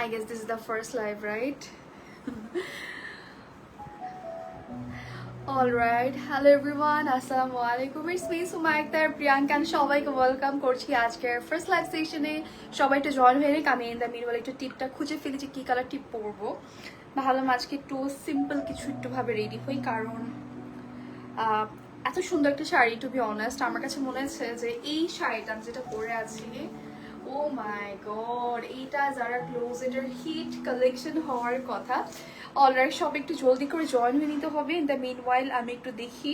I guess this is the first live, right? Alright, hello everyone, assalamu alaikum. It's me Suma Akhtar, Priyanka and সবাইকে welcome করছি আজকের first live সেশনে। সবাই একটু join হয়ে নিক। আমি ইন দ্য মিডওয়াল একটু টিপটা খুঁজে ফেলি যে কি কালার টিপ পরবো। ভাবলাম আজকে একটু সিম্পল কিছু একটু ভাবে রেডি হই, কারণ এত সুন্দর একটা শাড়ি, টু বি অনেস্ট আমার কাছে মনে হচ্ছে যে এই শাড়িটা যেটা পরে আছি, ও মাই গড, এইটা যারা ক্লোজেটের হিট কালেকশন হওয়ার কথা। অলরাইট, সব একটু জলদি করে জয়েন হয়ে নিতে হবে। ইন দ্য মিন ওয়াইল আমি একটু দেখি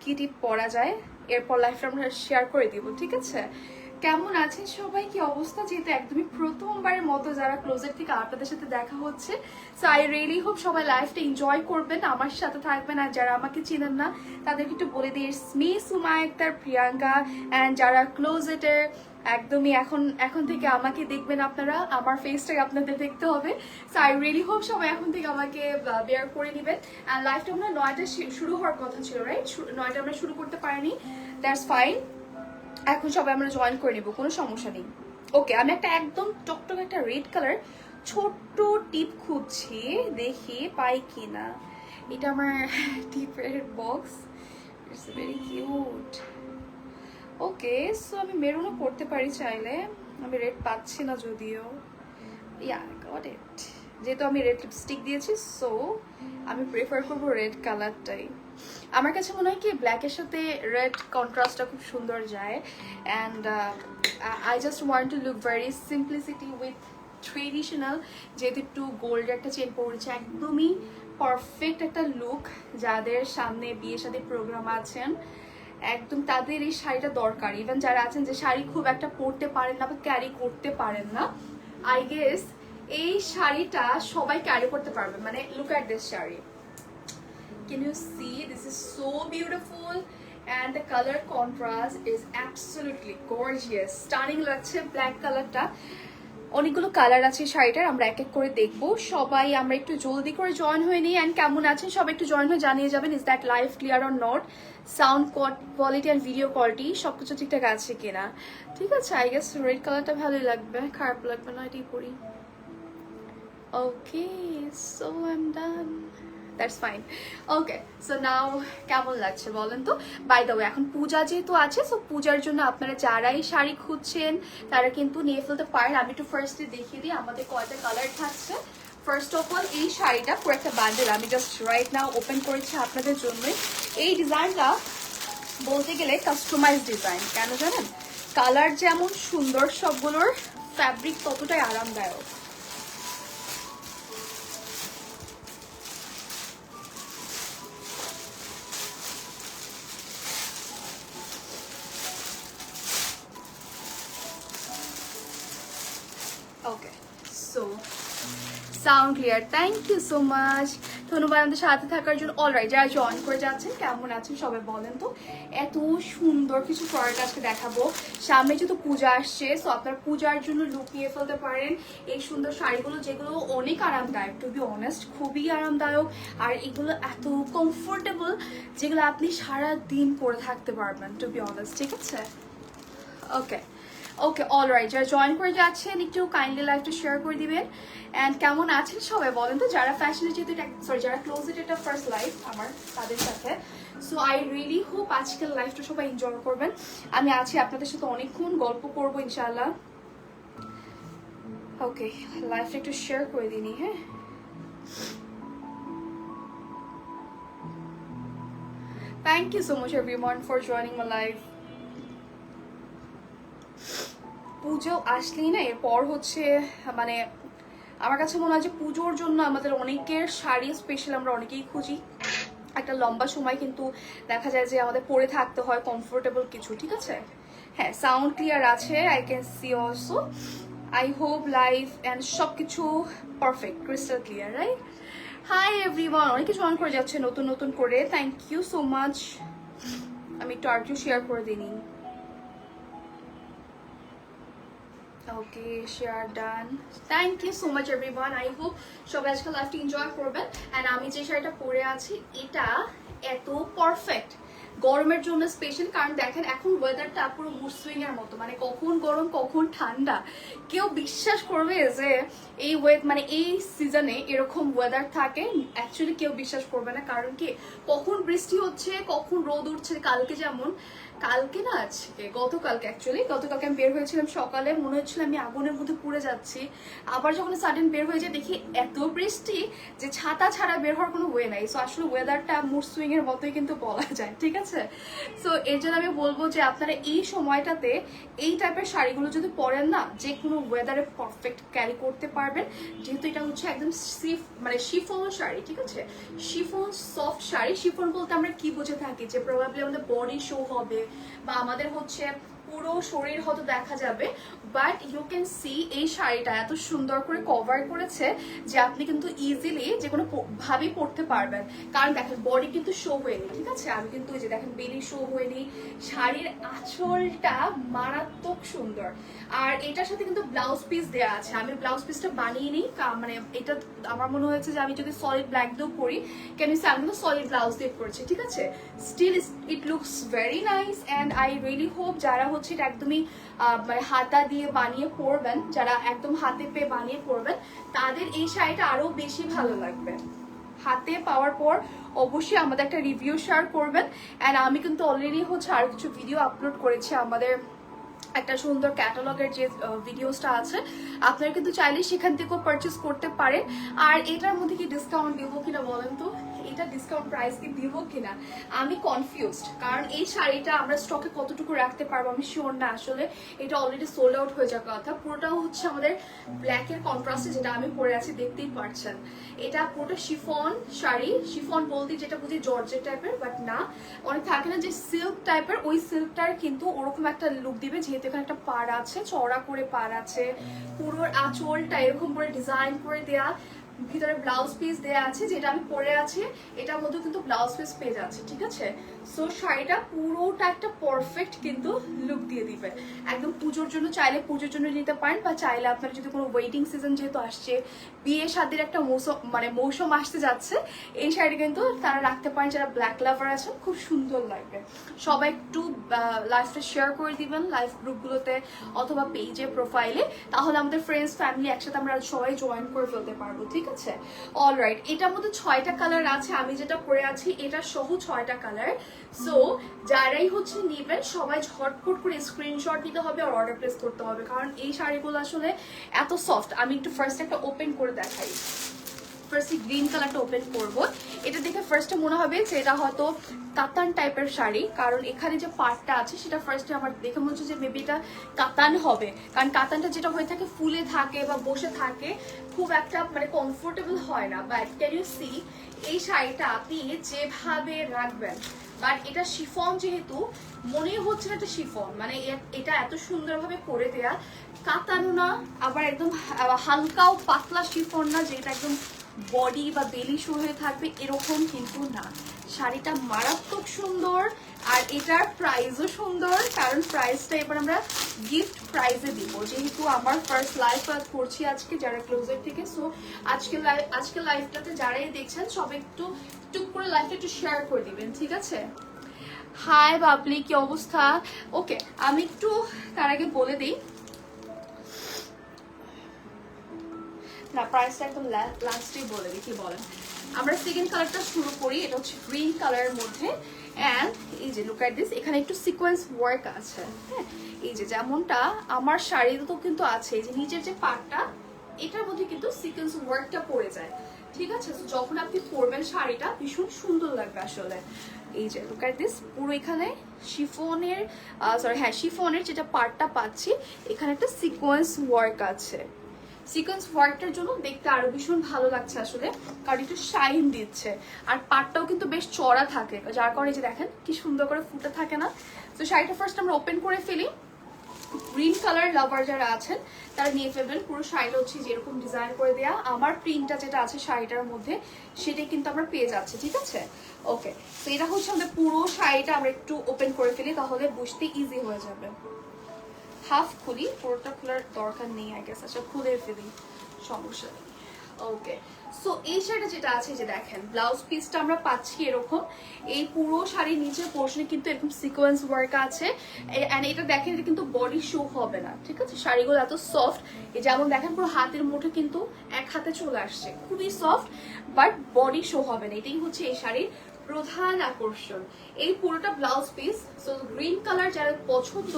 কি টিপ পরা যায়, এরপর লাইফটা আমরা শেয়ার করে দিব, ঠিক আছে? কেমন আছেন সবাই, কি অবস্থা? যেহেতু একদমই প্রথমবারের মতো যারা ক্লোজেট থেকে আপনাদের সাথে দেখা হচ্ছে, সো আই রিয়েলি হোপ সবাই লাইফটা এনজয় করবেন, আমার সাথে থাকবেন। আর যারা আমাকে চিনেন না তাদেরকে একটু বলে দিই, it's me Suma Akter, Priyanka. And যারা ক্লোজেটের একদমই এখন থেকে আমাকে দেখবেন আপনারা, আমার ফেসটাকে আপনাদের দেখতে হবে। সো আই রিয়েলি হোপ সবাই এখন থেকে আমাকে বেয়ার করে নেবেন। অ্যান্ড লাইফটা আমরা 9টায় শুরু হওয়ার কথা ছিল, রাইট? 9টায় আমরা শুরু করতে পারিনি, দ্যাটস ফাইন। এখন সবাই আমরা জয়েন করে নেবো, কোনো সমস্যা নেই। ওকে, আমি একটা একদম টকটক একটা রেড কালার ছোট্ট টিপ খুঁজছি, দেখি পাই কিনা। এটা আমার টিপের box, it's very cute. Okay, so আমি মেরুনও করতে পারি চাইলে, আমি রেড পাচ্ছি না যদিও। ইয়া গট ইট, যেহেতু আমি রেড লিপস্টিক দিয়েছি সো আমি প্রেফার করবো রেড কালারটাই। আমার কাছে মনে হয় কি ব্ল্যাকের সাথে রেড কন্ট্রাস্টটা খুব সুন্দর যায়। And I just want to look very simplicity with traditional. যেহেতু একটু গোল্ড একটা চেন পড়েছে, একদমই পারফেক্ট একটা লুক। যাদের সামনে বিয়ে শাদী প্রোগ্রাম আছেন একদম তাদের এই শাড়িটা দরকার। ইভেন যারা আছেন যে শাড়ি খুব একটা পরতে পারেন না বা ক্যারি করতে পারেন না, আই গেস এই শাড়িটা সবাই ক্যারি করতে পারবে। মানে look at this sari, can you see, this is so beautiful and the color contrast is absolutely gorgeous, stunning লাগছে ব্ল্যাক কালারটা। অনেকগুলো কালার আছে শাড়িটার, আমরা এক এক করে দেখবো। সবাই আমরা একটু জলদি করে জয়েন হয়ে নিই। অ্যান্ড কেমন আছেন সবাই একটু জয়েন হয়ে জানিয়ে যাবেন, is that live clear or not, sound quality and video quality সবকিছু ঠিকঠাক আছে কিনা। ঠিক আছে, আই গেস রেড কালারটা ভালোই লাগবে, খারাপ লাগবে না এটাই পরি। Okay, so I am done, that's fine. Okay, so now কেমন লাগছে বলেন তো? বাই দ্য ওয়ে, এখন পূজা যেহেতু আছে, সো পূজার জন্য আপনারা যারাই শাড়ি খুঁজছেন তারা কিন্তু নিয়ে ফেলতে পারেন। আমি একটু ফার্স্টে দেখিয়ে দিই আমাদের কয়টা কালার থাকছে। ফার্স্ট অফ অল এই শাড়িটা পুরো একটা বান্ডেল, আমি জাস্ট রাইট নাও ওপেন করেছি আপনাদের জন্যই। এই ডিজাইনটা বলতে গেলে কাস্টমাইজ ডিজাইন, কেন জানেন? কালার যেমন সুন্দর, সবগুলোর ফ্যাব্রিক ততটাই আরামদায়ক। Okay, so sound clear, thank you so much, ধন্যবাদ আমাদের সাথে থাকার জন্য। অলরাইট, যারা জয়েন করে যাচ্ছেন কেমন আছেন সবাই বলেন তো? এত সুন্দর কিছু প্রোডাক্ট আজকে দেখাবো। সামনে যেহেতু পূজা আসছে, সো আপনার পূজার জন্য লুক নিয়ে ফেলতে পারেন এই সুন্দর শাড়িগুলো, যেগুলো অনেক আরামদায়ক, টু বি অনেস্ট খুবই আরামদায়ক। আর এগুলো এত কমফোর্টেবল যেগুলো আপনি সারা দিন পরে থাকতে পারবেন, টু বি অনেস্ট, ঠিক আছে? ওকে ওকে, অলরাইট, যারা জয়েন করে যাচ্ছেন একটু কাইন্ডলি লাইভটা শেয়ার করে দিবেন। অ্যান্ড কেমন আছেন সবাই বলেন তো? যারা ফ্যাশনে, যেহেতু এটা সরি যারা ক্লোজেড এটা ফার্স্ট লাইভ আমার তাদের সাথে, সো আই রিয়েলি হোপ আজকের লাইভটা সবাই এনজয় করবেন। আমি আছি আপনাদের সাথে, অনেকক্ষণ গল্প করবো ইনশাআল্লাহ। ওকে, লাইভটা একটু শেয়ার করে দিনি, হ্যাঁ। Thank you so much everyone for joining my live. Puja আসলেই না এরপর হচ্ছে মানে আমার কাছে মনে হয় যে পুজোর জন্য আমাদের অনেকের শাড়ি স্পেশাল আমরা অনেকেই খুঁজি। একটা লম্বা সময় কিন্তু দেখা যায় যে আমাদের পরে থাকতে হয় কমফোর্টেবল কিছু, ঠিক আছে? হ্যাঁ, সাউন্ড ক্লিয়ার আছে, I can see also. I hope live and সব কিছু perfect crystal clear, right? Hi everyone, অনেকে জয়েন করে যাচ্ছে নতুন নতুন করে, থ্যাংক ইউ সো মাচ। আমি একটু আর একটু শেয়ার করে দিই। Okay, share done, thank you so much everyone. I hope সবাই আজকে লাইভটি এনজয় করবেন। অ্যান্ড আমি যে শাড়িটা পরে আছি এটা এত পারফেক্ট, গরমের জন্য স্পেশাল, কারণ দেখেন এখন ওয়েদারটা পুরো মুড সুইং এর মতো, মানে কখন গরম কখন ঠান্ডা। কেউ বিশ্বাস করবে যে এই মানে এই সিজনে এরকম ওয়েদার থাকে? অ্যাকচুয়ালি কেউ বিশ্বাস করবে না। কারণ কি, কখন বৃষ্টি হচ্ছে কখন রোদ উঠছে। কালকে যেমন, কালকে না আজকে গতকালকে গতকালকে আমি বের হয়েছিলাম সকালে, মনে হচ্ছিল আমি আগুনের মধ্যে পুড়ে যাচ্ছি। আবার যখন সাডেন বের হয়ে যায় দেখি এত বৃষ্টি যে ছাতা ছাড়া বের হওয়ার কোনো ওয়ে নাই। সো আসলে ওয়েদারটা মুড সুইং এর মতোই কিন্তু বলা যায়, ঠিক আছে? সো এর জন্য আমি বলবো যে আপনারা এই সময়টাতে এই টাইপের শাড়িগুলো যদি পরেন না, যে কোনো ওয়েদারে পারফেক্ট ক্যারি করতে পারবেন। যেহেতু এটা হচ্ছে একদম মানে শিফন শাড়ি, ঠিক আছে? Chiffon soft sari. শিফন বলতে আমরা কি বুঝে থাকি, যে প্রবাবলি আমাদের বডি শো হবে বা আমাদের হচ্ছে পুরো শরীর হয়তো দেখা যাবে, বাট ইউ ক্যান সি এই শাড়িটা এত সুন্দর করে কভার করেছে যে আপনি কিন্তু ইজিলি যে কোনো ভাবেই পরতে পারবেন। কারণ দেখেন বডি কিন্তু শো হয়নি, ঠিক আছে? আমি কিন্তু এই যে দেখেন বেলি শো হয়নি। শাড়ির আঁচলটা মারাত্মক সুন্দর, আর এটার সাথে কিন্তু ব্লাউজ পিস দেওয়া আছে। আমি ব্লাউজ পিসটা বানিয়ে নিই, মানে এটা আমার মনে হয়েছে যে আমি যদি সলিড ব্ল্যাক দিয়েও পরি, কেন আমি কিন্তু সলিড ব্লাউজ দিয়ে পরছি, ঠিক আছে? Still it looks very nice and I really hope যারা হচ্ছে এটা একদমই মানে হাতা দিয়ে বানিয়ে পরবেন, যারা একদম হাতে পেয়ে বানিয়ে পরবেন, তাদের এই শাড়িটা আরো বেশি ভালো লাগবে। হাতে পাওয়ার পর অবশ্যই আমাদের একটা রিভিউ শেয়ার করবেন। অ্যান্ড আমি কিন্তু অলরেডি হচ্ছে আরো কিছু ভিডিও আপলোড করেছি আমাদের একটা সুন্দর ক্যাটালগের যে ভিডিওসটা আছে, আপনারা কিন্তু চাইলে সেখান থেকেও পারচেস করতে পারেন। আর এটার মধ্যে কি ডিসকাউন্ট দিব কিনা বলেন তো? এটা ডিসকাউন্ট প্রাইস কি দিব কিনা আমি কনফিউজড, কারণ এই শাড়িটা আমরা স্টকে কতটুকু রাখতে পারবো আমি শিওর না। আসলে এটা অলরেডি সোল্ড আউট হয়ে যাওয়ার কথা। পুরোটাও হচ্ছে আমাদের ব্ল্যাকের কন্ট্রাস্টে, যেটা আমি পরে আছি দেখতেই পারছেন। এটা পুরোটা শিফন শাড়ি। শিফন বলতে যেটা বুঝি জর্জেট টাইপের, বাট না, অনেক থাকে না যে সিল্ক টাইপের, ওই সিল্কটার কিন্তু ওরকম একটা লুক দিবে। যেহেতু এখানে একটা পাড় আছে, চওড়া করে পাড় আছে, পুরো আঁচলটা এরকম করে ডিজাইন করে দেয়া, ভিতরে ব্লাউজ পিস দেয়া আছে যেটা আমি পরে আছি, এটার মধ্যে কিন্তু ব্লাউজ পিস পেয়ে যাচ্ছে, ঠিক আছে? সো শাড়িটা পুরোটা একটা পারফেক্ট কিন্তু লুক দিয়ে দিবে। একদম পুজোর জন্য চাইলে পুজোর জন্য নিতে পারেন, বা চাইলে আপনারা যদি কোনো ওয়েডিং সিজন যেহেতু আসছে, বিয়ে শাদির একটা মৌসুম আসতে যাচ্ছে, এই শাড়িটা কিন্তু তারা রাখতে পারেন যারা ব্ল্যাক লাভার আছেন, খুব সুন্দর লাগবে। সবাই একটু লাইফটা শেয়ার করে দিবেন লাইভ গ্রুপগুলোতে অথবা পেজে প্রোফাইলে, তাহলে আমাদের ফ্রেন্ডস ফ্যামিলি একসাথে আমরা সবাই জয়েন করে ফেলতে পারবো, ঠিক আছে? অলরাইট, এটার মধ্যে 6টা কালার আছে। আমি যেটা পরে আছি এটা সহ 6টা কালার। সো যারাই হচ্ছে নেবেন সবাই ঝটপট করে স্ক্রিনশট দিতে হবে আর অর্ডার প্লেস করতে হবে, কারণ এই শাড়িগুলো আসলে এত সফট। আমি একটু ফার্স্ট একটা ওপেন করে দেখাই। ফার্স্টে গ্রিন কালারটা ওপেন করব। এটা দেখে ফার্স্টে মনে হবে যে এটা হয়তো কাতান টাইপের শাড়ি, কারণ এখানে যে পার্টটা আছে সেটা ফার্স্টে আমার দেখে মনে হচ্ছে যে মেবি এটা কাতান হবে, কারণ কাতানটা যেটা হয়ে থাকে ফুলে থাকে বা বসে থাকে, খুব একটা মানে কমফোর্টেবল হয় না। বাট ক্যান ইউ সি এই শাড়িটা আপনি যেভাবে রাখবেন, বাট এটা শিফন যেহেতু মনে হচ্ছে না এটা শিফন, মানে এটা এত সুন্দরভাবে করে দেয়া, কাতানো না আবার একদম হালকাও পাতলা শিফন না যে এটা একদম বডি বা বেলি শো হয়ে থাকবে, এরকম কিন্তু না। শাড়িটা মারাত্মক সুন্দর, আর এটার প্রাইসও সুন্দর, কারণ প্রাইসটা এবার আমরা গিফট প্রাইসে দিব, যেহেতু আমার ফার্স্ট লাইভ করছি আজকে যারা ক্লোজের থেকে। সো আজকে লাইভটাতে যারাই দেখছেন সবাই একটু টুক করে লাইভটা একটু শেয়ার করে দিবেন, ঠিক আছে? হাই বাবলি, কি অবস্থা? ওকে, আমি একটু তার আগে বলে দিই না, প্রাইসটা একদম লাস্টে বলে দিই, কি বলেন? আমরা সেকেন্ড কালারটা শুরু করি। এটা হচ্ছে গ্রিন কালারের মধ্যে, অ্যান্ড এই যে লুক এট দিস, এখানে একটু সিকোয়েন্স ওয়ার্ক আছে। হ্যাঁ, এই যে যেমনটা আমার শাড়িতে কিন্তু আছে, এই যে নিচের যে পার্টটা, এটার মধ্যে কিন্তু সিকোয়েন্স ওয়ার্কটা পড়ে যায়, ঠিক আছে? যখন আপনি পরবেন শাড়িটা ভীষণ সুন্দর লাগবে আসলে। এই যে লুক এট দিস, পুরো এখানে শিফনের শিফনের যেটা পার্টটা পাচ্ছি, এখানে একটা সিকোয়েন্স ওয়ার্ক আছে। সিকোয়েন্স ওয়ার্কটার জন্য দেখতে আরো ভীষণ ভালো লাগছে আসলে, কারণ একটু শাইন দিচ্ছে, আর পাটটাও কিন্তু বেশ চড়া থাকে, যার কারণে যে দেখেন কি সুন্দর করে ফুটে থাকে না। তো শাড়িটা ফার্স্ট আমরা ওপেন করে ফেলি। গ্রিন কালার লাভার যারা আছেন তারা নিয়ে ফেলবেন। পুরো শাড়িটা হচ্ছে যেরকম ডিজাইন করে দেয়া, আমার প্রিন্টটা যেটা আছে শাড়িটার মধ্যে সেটাই কিন্তু আমরা পেয়ে যাচ্ছি, ঠিক আছে? ওকে, তো এটা হচ্ছে আমাদের পুরো শাড়িটা আমরা একটু ওপেন করে ফেলি, তাহলে বুঝতে ইজি হয়ে যাবে। হাফ খুলি, পুরোটা খোলার দরকার নেই আই গেস। আচ্ছা, খুলে ফেলি, সমস্যা নেই। ওকে, সো এই শাড়িটা যেটা আছে যে দেখেন ব্লাউজ পিসটা আমরা পাচ্ছি এরকম, এই পুরো শাড়ির নিচের পোর্শনে কিন্তু এরকম সিকোয়েন্স ওয়ার্ক আছে, এন্ড এটা দেখেন এটা কিন্তু বডি শো হবে না, ঠিক আছে? শাড়িগুলো এত সফট, যেমন দেখেন পুরো হাতের মুঠো কিন্তু এক হাতে চলে আসছে, খুবই সফট, বাট বডি শো হবে না, এটাই হচ্ছে এই শাড়ির প্রধান আকর্ষণ। এই পুরোটা blouse piece, so green colour যারা পছন্দ,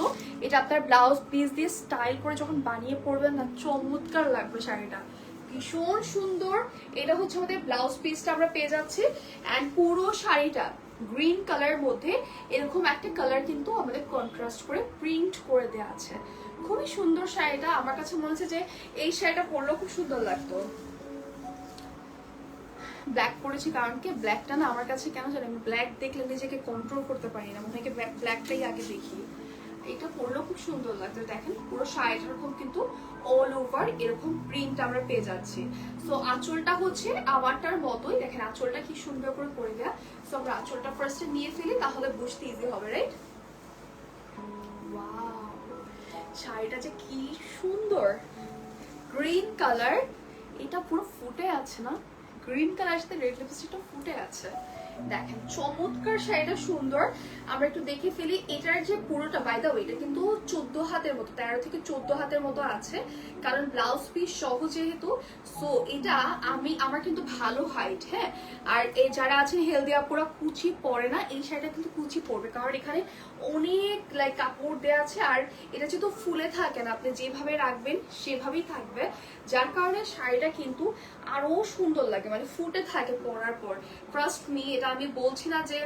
এটা আপনার ব্লাউজ পিস দিয়ে স্টাইল করে যখন বানিয়ে পরবেন না, চমৎকার লাগবে শাড়িটা, ভীষণ সুন্দর। এটা হচ্ছে আমাদের ব্লাউজ পিসটা আমরা পেয়ে যাচ্ছি, অ্যান্ড পুরো শাড়িটা গ্রিন কালারের মধ্যে এরকম একটা কালার কিন্তু আমাদের কন্ট্রাস্ট করে প্রিন্ট করে দেওয়া আছে, খুবই সুন্দর শাড়িটা। আমার কাছে মনে হচ্ছে যে এই শাড়িটা পরলেও খুব সুন্দর লাগতো। ব্ল্যাক পরেছি কারণ কি ব্ল্যাকটা না আমার কাছে কেন জানি আমি ব্ল্যাক দেখলে নিজেকে কন্ট্রোল করতে পারি না, মনে হয় ব্ল্যাকটাই আগে দেখি। এটা পরলেও খুব সুন্দর লাগছে, দেখেন পুরো শাড়িটার এরকম কিন্তু অল ওভার এরকম প্রিন্ট আমরা পেয়ে যাচ্ছি। সো আঁচলটা হচ্ছে আমারটার মতোই, দেখেন আঁচলটা কি সুন্দর করে করে দেয়া। সো আমরা আঁচলটা ফার্স্টে নিয়ে ফেলি, তাহলে বুঝতে ইজি হবে, রাইট? ওয়াও, শাড়িটা যে কি সুন্দর, গ্রিন কালার, এটা পুরো ফুটে আছে না, গ্রিন কালার সাথে রেড লিপস্টিকটা ফুটে আছে, দেখেন চমৎকার শাড়িটা সুন্দর। আমরা একটু দেখে ফেলি এটার যে পুরোটা, বাই দ্য ওয়ে এটা কিন্তু 14 হাতের মতো, 13 থেকে 14 হাতের মতো আছে, কারণ ব্লাউজ পিস সহ যেহেতু। সো এটা আমার কিন্তু ভালো হাইট, হ্যাঁ। আর এই যারা আছেন হেলদি আপুরা কুচি পরে না, এই শাড়িটা কিন্তু কুচি পরবে, কারণ এখানে অনেক লাইক কাপড় দেওয়া আছে, আর এটা যেহেতু ফুলে থাকে না, আপনি যেভাবে রাখবেন সেভাবেই থাকবে, যার কারণে শাড়িটা কিন্তু আরো সুন্দর লাগে, মানে ফুটে থাকে পরার পর। ট্রাস্ট মি, এটা আমি বলছি না যে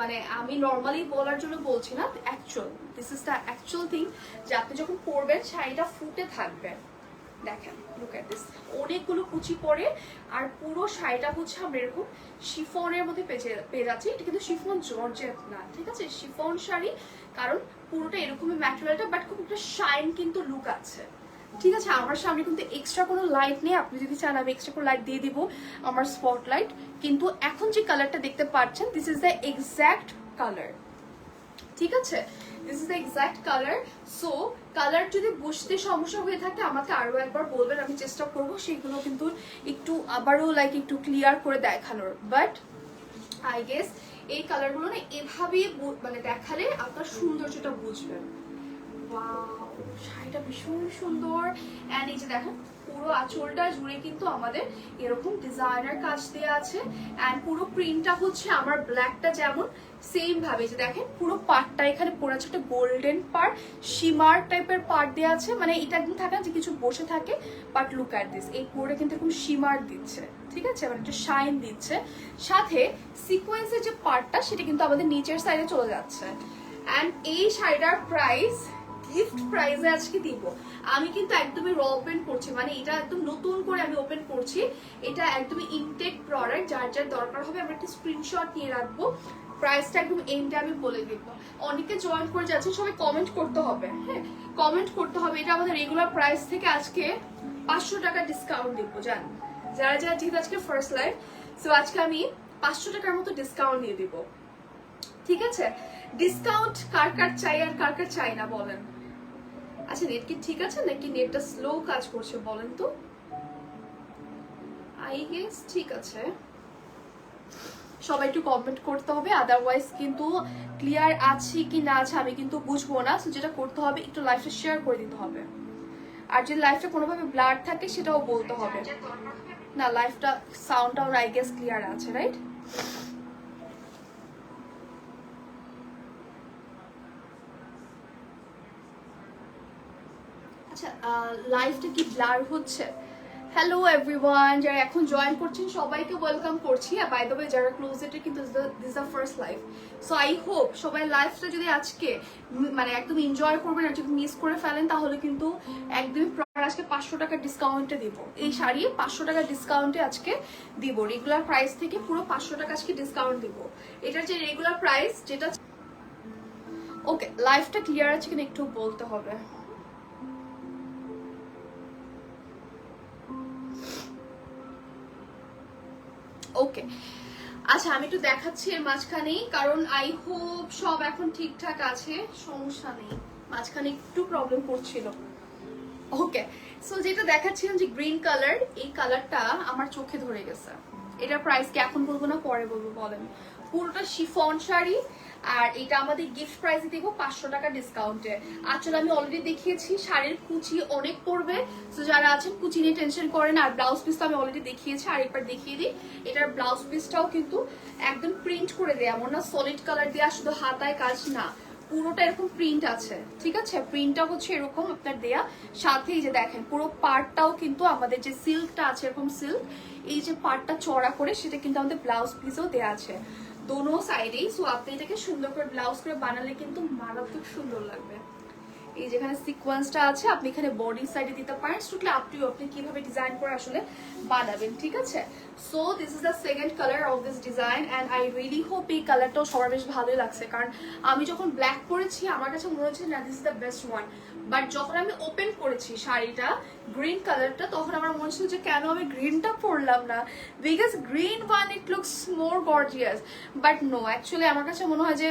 মানে আমি নর্মালি বলার জন্য বলছি না, actual this is the actual thing, যে আপনি যখন পরবেন শাড়িটা ফুটে থাকবে। দেখেন লুক এট দিস, অনেকগুলো কুচি পরে, আর পুরো শাড়িটা হচ্ছে আমরা এরকম শিফনের মধ্যে পেয়ে যাচ্ছি। এটা কিন্তু শিফন জর্জেট না, ঠিক আছে, শিফন শাড়ি, কারণ পুরোটা এরকমই ম্যাটেরিয়ালটা, বাট খুব একটা শাইন কিন্তু লুক আছে, ঠিক আছে। আমার সামনে কিন্তু এক্সট্রা কোনো লাইট নেই, আপনি যদি চান আমি এক্সট্রা কোনো লাইট দিয়ে দিব, আমার স্পটলাইট। কিন্তু এখন যে কালারটা দেখতে পাচ্ছেন, this is the exact colour, ঠিক আছে, this is the exact colour. So colour যদি বুঝতে সমস্যা হয়ে থাকে আমাকে আরো একবার বলবেন, আমি চেষ্টা করবো সেগুলো কিন্তু একটু আবারও লাইক একটু ক্লিয়ার করে দেখানোর, বাট আই গেস এই কালারগুলো না এভাবেই মানে দেখালে আপনার সৌন্দর্যটা বুঝবেন। ওয়াও, শাড়িটা ভীষণ সুন্দর, এন্ড এই যে দেখেন পুরো আঁচলটা জুড়ে কিন্তু আমাদের এরকম ডিজাইনার কাজ দেওয়া আছে, এন্ড পুরো প্রিন্টটা হচ্ছে আমার ব্ল্যাকটা যেমন সেম ভাবে, যে দেখেন পুরো পার্টটা এখানে পড়ে আছে একটা গোল্ডেন পার্ট, শিমার টাইপের পার্ট দেওয়া আছে, মানে এটা একদম থাকে না যে কিছু বসে থাকে, বাট লুক অ্যাট দিস, এই পুরোটা কিন্তু এরকম শিমার দিচ্ছে, ঠিক আছে, মানে একটা শাইন দিচ্ছে, সাথে সিকোয়েন্সের যে পার্টটা সেটা কিন্তু আমাদের নিচের সাইডে চলে যাচ্ছে। এন্ড এই শাড়িটার প্রাইস গিফট প্রাইজে আজকে দিব, আমি কিন্তু একদমই র ওপেন করছি, মানে এটা একদম নতুন করে আমি ওপেন করছি, এটা একদমই ইনটেক প্রোডাক্ট, যার যার দরকার হবে আমরা একটা স্ক্রিনশট নিয়ে রাখবো, প্রাইসটা একদম এন্ডে আমি বলে দিব। অনেকে জয়েন করে যাচ্ছে, সবাই কমেন্ট করতে হবে, হ্যাঁ কমেন্ট করতে হবে। এটা আমাদের রেগুলার প্রাইস থেকে আজকে 500 টাকা ডিসকাউন্ট দিব, জান যারা যারা, যেহেতু আজকে ফার্স্ট লাইভ, সো আজকে আমি 500 টাকার মতো ডিসকাউন্ট দিয়ে দিব, ঠিক আছে। ডিসকাউন্ট কার কার চাই আর কার কার চাই না বলেন। আচ্ছা নেট কি ঠিক আছে নাকি নেটটা স্লো কাজ করছে বলেন তো? আই গেস ঠিক আছে, সবাই একটু কমেন্ট করতে হবে, আদারওয়াইজ কিন্তু ক্লিয়ার আছে কি না আছে আমি কিন্তু বুঝবো না। সো যেটা করতে হবে একটু লাইভটা শেয়ার করে দিতে হবে, আর যদি লাইভটা কোনোভাবে ব্লার থাকে সেটাও বলতে হবে। না লাইভটা সাউন্ডটা আই গেস ক্লিয়ার আছে, রাইট? আচ্ছা লাইভটা কি ব্লার হচ্ছে? হ্যালো এভরিওয়ান, যারা এখন জয়েন করছেন সবাইকে ওয়েলকাম করছি, আর বাই দ্য ওয়ে যারা ক্লোজেটে কিন্তু this the first live, so I hope সবাই লাইভটা যদি আজকে মানে একদম এনজয় করবেন, আর যদি মিস করে ফেলেন তাহলে কিন্তু একদমই আজকে 500 টাকা ডিসকাউন্টে দিব, এই শাড়ি 500 টাকা ডিসকাউন্টে আজকে দিব, রেগুলার প্রাইস থেকে পুরো 500 টাকা আজকে ডিসকাউন্ট দিব। এটার যে রেগুলার প্রাইস যেটা, ওকে লাইভটা ক্লিয়ার আছে কিনা একটু বলতে হবে। ওকে আচ্ছা আমি একটু দেখাচ্ছি এর মাঝখানেই, কারণ আই হোপ সব এখন ঠিকঠাক আছে, সমস্যা নেই, মাঝখানে একটু প্রবলেম করছিল। ওকে, সো যেটা দেখাচ্ছিলাম যে গ্রিন কালার, এই কালারটা আমার চোখে ধরে গেছে। এটার প্রাইস কি এখন বলবো না পরে বলবো বলেন? পুরোটা শিফন শাড়ি, আর এটা আমাদের গিফট প্রাইসে দিব 500 টাকা ডিসকাউন্টে। আসলে আমি অলরেডি দেখিয়েছি, শাড়ির কুচি অনেক পড়বে, তো যারা আছেন কুচি নিয়ে টেনশন করেন। আর ব্লাউজ পিস তো আমি অলরেডি দেখিয়েছি, আর একবার দেখিয়ে দিই। এটার ব্লাউজ পিসটাও কিন্তু একদম প্রিন্ট করে দেয়, এমন না সলিড কালার দেওয়া শুধু হাতায় কাজ না, পুরোটা এরকম প্রিন্ট আছে, ঠিক আছে? প্রিন্টটা হচ্ছে এরকম আপনার দেয়া, সাথে এই যে দেখেন পুরো পার্টটাও কিন্তু আমাদের যে সিল্কটা আছে এরকম সিল্ক, এই যে পার্টটা চড়া করে সেটা কিন্তু আমাদের ব্লাউজ পিসেও দেয়া আছে দোনো সাইডেই। সো আপনি এটাকে সুন্দর করে ব্লাউজ করে বানালে কিন্তু মারাত্মক সুন্দর লাগবে। এই যেখানে সিকোয়েন্সটা আছে আপনি এখানে বডি সাইডে দিতে পারেন, স্টুটলি আপ টু ইউ আপনি কিভাবে ডিজাইন করে আসলে বানাবেন, ঠিক আছে? So this is the second colour of this design and I really hope এই কালারটাও সবার বেশ ভালোই লাগছে, কারণ আমি যখন ব্ল্যাক পরেছি আমার কাছে মনে হচ্ছে না this is the best one, but যখন আমি ওপেন করেছি শাড়িটা গ্রিন কালারটা, তখন আমার মনে হচ্ছিল যে কেন আমি গ্রিনটা পরলাম না, because green one it looks more gorgeous, but no, actually আমার কাছে মনে হয় যে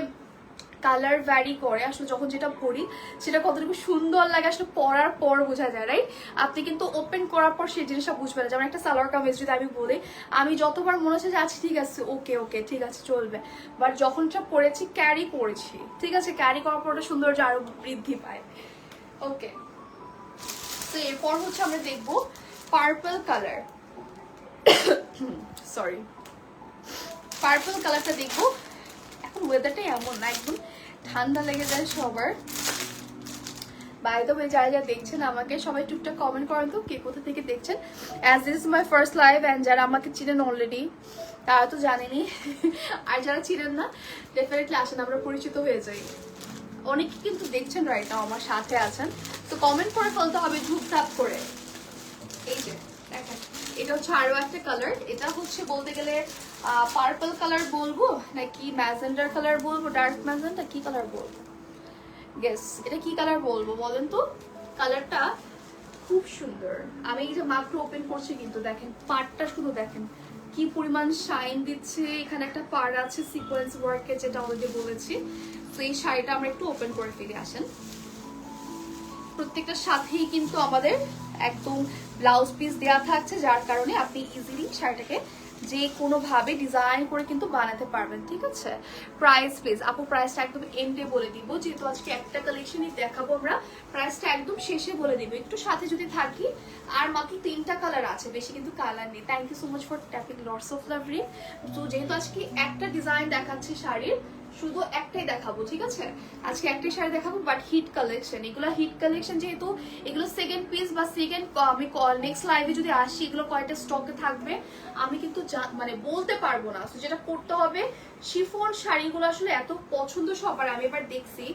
কালার ভ্যারি করে, আসলে যখন যেটা পরি সেটা কতটুকু সুন্দর লাগে আসলে পরার পর বোঝা যায়, রাইট? আপনি কিন্তু ওপেন করার পর সেই জিনিসটা বুঝবেন না। যেমন একটা সালোয়ার কামিজ যদি আমি বলি, আমি যতবার মনে হচ্ছে যে আচ্ছা ঠিক আছে, ওকে ওকে ঠিক আছে চলবে, বাট যখন এটা পরেছি ক্যারি করেছি, ঠিক আছে, ক্যারি করার পর ওটা সৌন্দর্য আরো বৃদ্ধি পায়। ওকে, তো এরপর হচ্ছে আমরা দেখবো পার্পল কালার, সরি, পার্পল কালারটা দেখবো। এখন ওয়েদারটা এমন না, একদম ঠান্ডা লেগে যায় সবার। বাই দ্য ওয়ে, যারা যারা দেখছেন আমাকে সবাই টুকটাক কমেন্ট করেন তো কে কোথা থেকে দেখছেন, as this is my first live and যারা আমাকে চিনেন অলরেডি তারা তো জানেনি, আর যারা চিনেন না ডেফিনেটলি আসেন, আমরা পরিচিত হয়ে যাই। অনেকে কিন্তু দেখছেন রাইট নাও, আমার সাথে আছেন, তো কমেন্ট করে ফেলতে হবে ঝুপঝাপ করে। এই যে দেখেন, এটা হচ্ছে আরো একটা কালার, এটা হচ্ছে বলতে গেলে পার্পল কালার বলবো নাকি ম্যাজেন্ডার কালার বলবো, ডার্ক ম্যাজেন্ডা, কি কালার বলবো গেস, এটা কি কালার বলবো বলেন তো? কালারটা খুব সুন্দর। আমি এই যে মাত্র ওপেন করছি কিন্তু দেখেন পাড়টা শুধু দেখেন কি পরিমাণ শাইন দিচ্ছে, এখানে একটা পাড় আছে সিকোয়েন্স ওয়ার্কে যেটা অলরেডি বলেছি। তো এই শাড়িটা আমরা একটু ওপেন করে ফিরে আসেন। প্রত্যেকটার সাথেই কিন্তু আমাদের একদম ব্লাউজ পিস দেওয়া থাকছে, যার কারণে আপনি ইজিলি শাড়িটাকে যে কোনোভাবে ডিজাইন করে কিন্তু বানাতে পারবেন, ঠিক আছে? প্রাইস প্লিজ আপু, প্রাইসটা একদম এন্ডে বলে দিব, যেহেতু আজকে একটা কালেকশনই দেখাবো আমরা, প্রাইসটা একদম শেষে বলে দিব, একটু সাথে যদি থাকি। আর মাত্র 3টা কালার আছে, বেশি কিন্তু কালার নেই। Thank you so much for tapping lots of love রিং। তো যেহেতু আজকে একটা ডিজাইন দেখাচ্ছি শাড়ির, শুধু একটাই দেখাবো, ঠিক আছে? আজকে একটাই শাড়ি দেখাবো, বাট হিট কালেকশন, এগুলো হিট কালেকশন, যেহেতু এগুলো সেকেন্ড পিস বা সেকেন্ড, আমি নেক্সট লাইভে যদি আসি এগুলো কয়টা স্টকে থাকবে আমি কিন্তু মানে বলতে পারবো না। যেটা করতে হবে, শিফন শাড়িগুলো আসলে এত পছন্দ সবার, আমি এবার দেখছি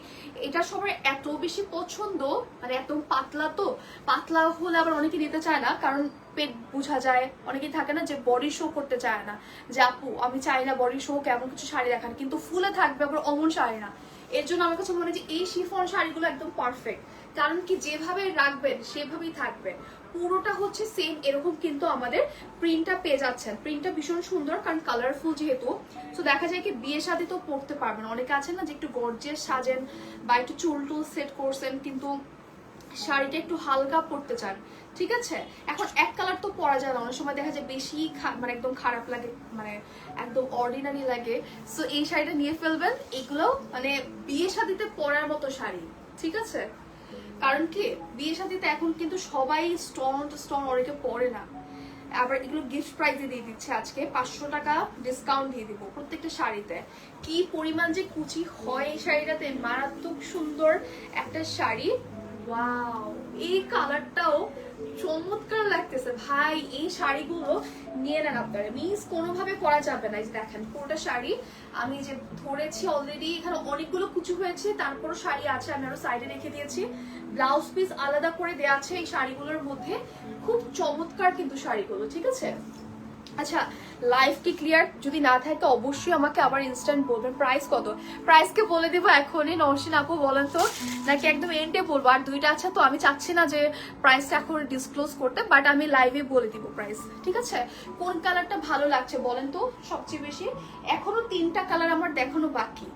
এটা সবার এত বেশি পছন্দ, মানে একদম পাতলা, তো পাতলা হলে আবার অনেকে নিতে চায় না, কারণ পেট বোঝা যায়, অনেকেই থাকে না যে বডি শো করতে চায় না, যে আপু আমি চাই না বডি শো, কেমন কিছু শাড়ি দেখান, কিন্তু ফুলে থাকবে আবার অমন শাড়ি না। এর জন্য আমার কাছে মনে হয় যে এই শিফন শাড়িগুলো একদম পারফেক্ট, কারণ কি যেভাবে রাখবেন সেভাবেই থাকবে, পুরোটা হচ্ছে সেম এরকম, কিন্তু আমাদের প্রিন্টটা পেয়ে যাচ্ছেন, প্রিন্টটা ভীষণ সুন্দর, কারণ কালারফুল যেহেতু। তো দেখা যায় কি বিয়ে শাদী তো পরতে পারবেন, অনেকে আছেন না যে একটু গর্জিয়াস সাজেন বা একটু চুল টুল সেট করছেন, কিন্তু শাড়িটা একটু হালকা পরতে চান, ঠিক আছে? এখন এক কালার তো পরা যায় না, অনেক সময় দেখা যায় বেশি মানে একদম খারাপ লাগে, মানে একদম অর্ডিনারি লাগে। সো এই শাড়িটা নিয়ে ফেলবেন, এগুলো মানে বিয়ে শাদীতে পরার মতো শাড়ি, ঠিক আছে? কারণ কি বিয়ে শাদীতে এখন কিন্তু সবাই স্টোন অনেকে পরে না, আবার এগুলো গিফট প্রাইজে দিয়ে দিচ্ছে আজকে 500 টাকা ডিসকাউন্ট দিয়ে দিব প্রত্যেকটা শাড়িতে। কি পরিমাণ যে কুচি হয় এই শাড়িটাতে, মারাত্মক সুন্দর একটা শাড়ি। ওয়াও, এই কালারটাও চমৎকার লাগতেছে ভাই। এই শাড়িগুলো নিয়ে নেন আপনারা, মিস কোনোভাবে পরা যাবে না। এই যে দেখেন পুরোটা শাড়ি আমি যে ধরেছি অলরেডি, এখানে অনেকগুলো কুচি হয়েছে, তারপরও শাড়ি আছে, আমি আরো সাইডে রেখে দিয়েছি। ব্লাউজ পিস আলাদা করে দেওয়া আছে এই শাড়িগুলোর মধ্যে, খুব চমৎকার কিন্তু শাড়িগুলো, ঠিক আছে? আচ্ছা, লাইভ কি ক্লিয়ার? যদি না থাকে অবশ্যই আমাকে আবার ইনস্ট্যান্ট বলবেন। প্রাইস কত? প্রাইসকে বলে দেবো এখনই, নওশিন আপু বলেন তো, নাকি একদম এন্ডে বলবো? আর দুইটা আছে তো আমি চাচ্ছি না যে প্রাইসটা এখন ডিসক্লোজ করতে, বাট আমি লাইভে বলে দিব প্রাইস, ঠিক আছে? কোন কালারটা ভালো লাগছে বলেন তো সবচেয়ে বেশি? এখনো 3টা কালার আমার দেখানো বাকি।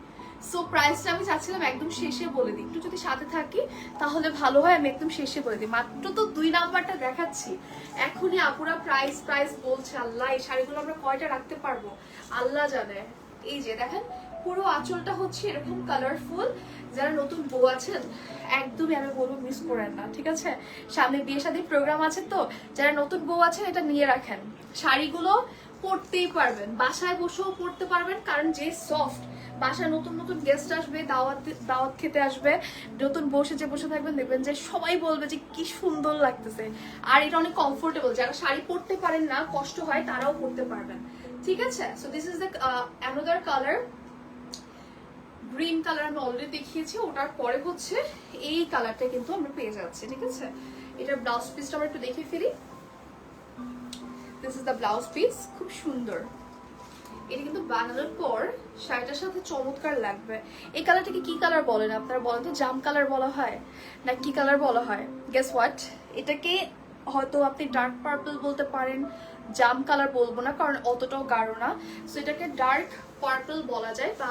সো প্রাইসটা আমি চাচ্ছিলাম একদম শেষে বলে দিই, একটু যদি সাথে থাকি তাহলে ভালো হয়। আমি একদম শেষে বলে দিই, মাত্র তো 2 নাম্বারটা দেখাচ্ছি, এখনই আপুরা প্রাইস প্রাইস বলছে। আল্লাহ, এই শাড়িগুলো আমরা কয়টা রাখতে পারবো আল্লাহ জানে। এই যে দেখেন পুরো আঁচলটা হচ্ছে এরকম কালারফুল। যারা নতুন বউ আছেন একদমই আমি বলবো মিস করেন না, ঠিক আছে? সামনে বিয়ে শাদীর প্রোগ্রাম আছে, তো যারা নতুন বউ আছেন এটা নিয়ে রাখেন। শাড়িগুলো পরতেই পারবেন, বাসায় বসেও পরতে পারবেন, কারণ যে সফট। বাসায় নতুন নতুন গেস্ট আসবে, দাওয়াত খেতে আসবে, নতুন বসে থাকবেন, দেখবেন যে সবাই বলবে যে কি সুন্দর লাগতেছে। আর এটা অনেক কমফোর্টেবল, যারা শাড়ি পরতে পারেন না, কষ্ট হয়, তারাও পরতে পারবেন, ঠিক আছে? So this is the another colour. Green colour আমি অলরেডি দেখিয়েছি, ওটার পরে হচ্ছে এই কালারটা কিন্তু আমরা পেয়ে যাচ্ছি, ঠিক আছে? এটার ব্লাউজ পিসটা আমরা একটু দেখে ফেলি। This is the blouse piece, খুব সুন্দর। এটা কিন্তু বানানোর পর শাড়িটার সাথে চমৎকার লাগবে। এই কালারটাকে কি কালার বলেন আপনারা? বলেন তো, জাম কালার বলা হয় না কি কালার বলা হয়? গেস হোয়াট, এটাকে হয়তো আপনি ডার্ক পার্পল বলতে পারেন, জাম কালার বলবো না কারণ অতটাও গাঢ় না। সো এটাকে ডার্ক পার্পল বলা যায় বা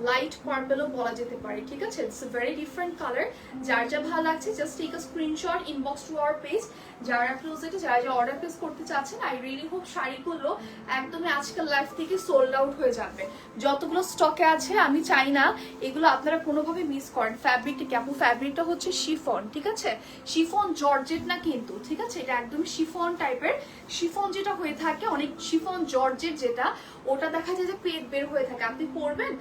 লাইট পার্পলও বলা যেতে পারে, ঠিক আছে? It's a very different colour. যার যা ভালো লাগছে just take a screenshot, inbox to our page. যারা ক্লোজেটে যারা অর্ডার প্লেস করতে চাচ্ছেন, আই রিয়েলি হোপ শাড়িগুলো একদমই আজকাল লাইফ থেকে সোল্ড আউট হয়ে যাবে। যতগুলো স্টকে আছে আমি চাই না এগুলো আপনারা কোনোভাবে মিস করেন। ফ্যাব্রিকটা কি আপু? ফ্যাব্রিকটা হচ্ছে শিফন, ঠিক আছে? শিফন জর্জেট না কিন্তু, ঠিক আছে? এটা একদম শিফন টাইপের। শিফন যেটা হয়ে থাকে অনেক, শিফন জর্জেট যেটা, ওটা দেখা যায় যে পেট বের হয়ে থাকে, আপনি পরবেন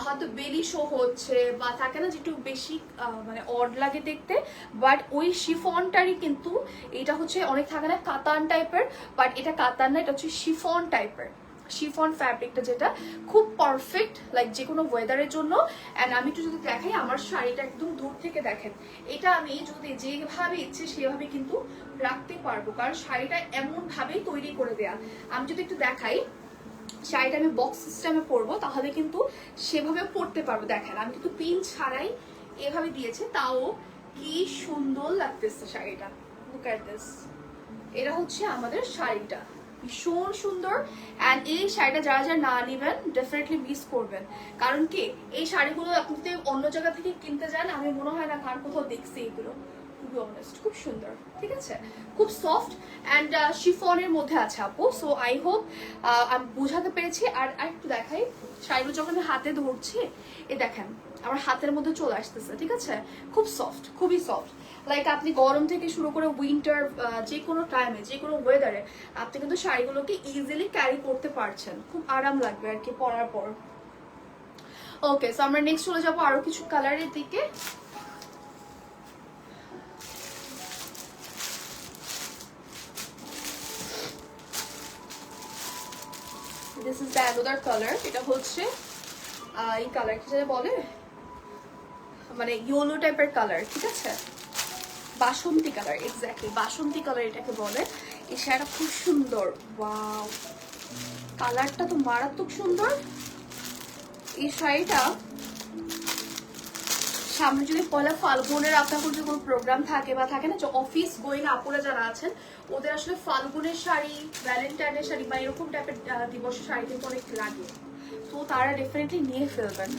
হয়তো বেলি শো হচ্ছে বা থাকে না যে একটু বেশি মানে অড লাগে দেখতে, বাট ওই শিফনটারই কিন্তু এটা হচ্ছে অনেক থাকে না কাতান টাইপের, বাট এটা কাতান না, এটা হচ্ছে শিফন টাইপের। শিফন ফ্যাব্রিকটা যেটা খুব পারফেক্ট লাইক যে কোনো ওয়েদারের জন্য। অ্যান্ড আমি একটু যদি দেখাই আমার শাড়িটা একদম দূর থেকে দেখেন, এটা আমি যদি যেভাবে ইচ্ছে সেভাবে কিন্তু রাখতে পারবো, কারণ শাড়িটা এমন ভাবেই তৈরি করে দেয়া। আমি যদি একটু দেখাই, শাড়িটা আমি বক্স সিস্টেমে পরবো তাহলে কিন্তু সেভাবে পরতে পারবো। দেখেন আমি কিন্তু পিন ছাড়াই এভাবে দিয়েছে, তাও কি সুন্দর লাগতেছে শাড়িটা। লুক এট দিস, এটা হচ্ছে আমাদের শাড়িটা, ভীষণ সুন্দর। অ্যান্ড এই শাড়িটা যারা যারা না নেবেন ডেফিনেটলি মিস করবেন, কারণ কি এই শাড়িগুলো আপনি যদি অন্য জায়গা থেকে কিনতে যান আমি মনে হয় না কার কোথাও দেখছি এগুলো। খুব সুন্দর, ঠিক আছে? খুব সফট অ্যান্ড শিফনের মধ্যে আছে আপু। সো আই হোপ আমি বোঝাতে পেরেছি। আর একটু দেখাই, শাড়িগুলো যখন আমি হাতে ধরছি, এ দেখেন আমার হাতের মধ্যে চলে আসতেছে, ঠিক আছে? খুব সফট, খুবই সফট। লাইক আপনি গরম থেকে শুরু করে উইন্টার, যে কোনো টাইমে যে কোনো ওয়েদারে আপনি কিন্তু শাড়িগুলোকে ইজিলি ক্যারি করতে পারছেন, খুব আরাম লাগবে আর কি পরার পর। ওকে, সো আমরা নেক্সট চলে যাবো আরো কিছু কালারের দিকে। This is the another colour. এটা হচ্ছে এই কালার কি বলে, মানে ইয়েলো টাইপের কালার, ঠিক আছে? বাসন্তী কালার, এক্স্যাক্টলি বাসন্তী কালার এটাকে বলে। এই শাড়িটা খুব সুন্দর, ওয়াও, কালারটা তো মারাত্মক সুন্দর। এই শাড়িটা সামনে যদি পয়লা ফাল্গুনের আপনার যদি কোনো প্রোগ্রাম থাকে বা থাকে না যে অফিস গোয়িং আপুরা যারা আছেন, ওদের আসলে ফাল্গুনের শাড়ি, ভ্যালেন্টাইনের শাড়ি বা এরকম টাইপের দিবসের শাড়ি কিন্তু অনেক লাগে, তো তারা ডেফিনেটলি নিয়ে ফেলবেন।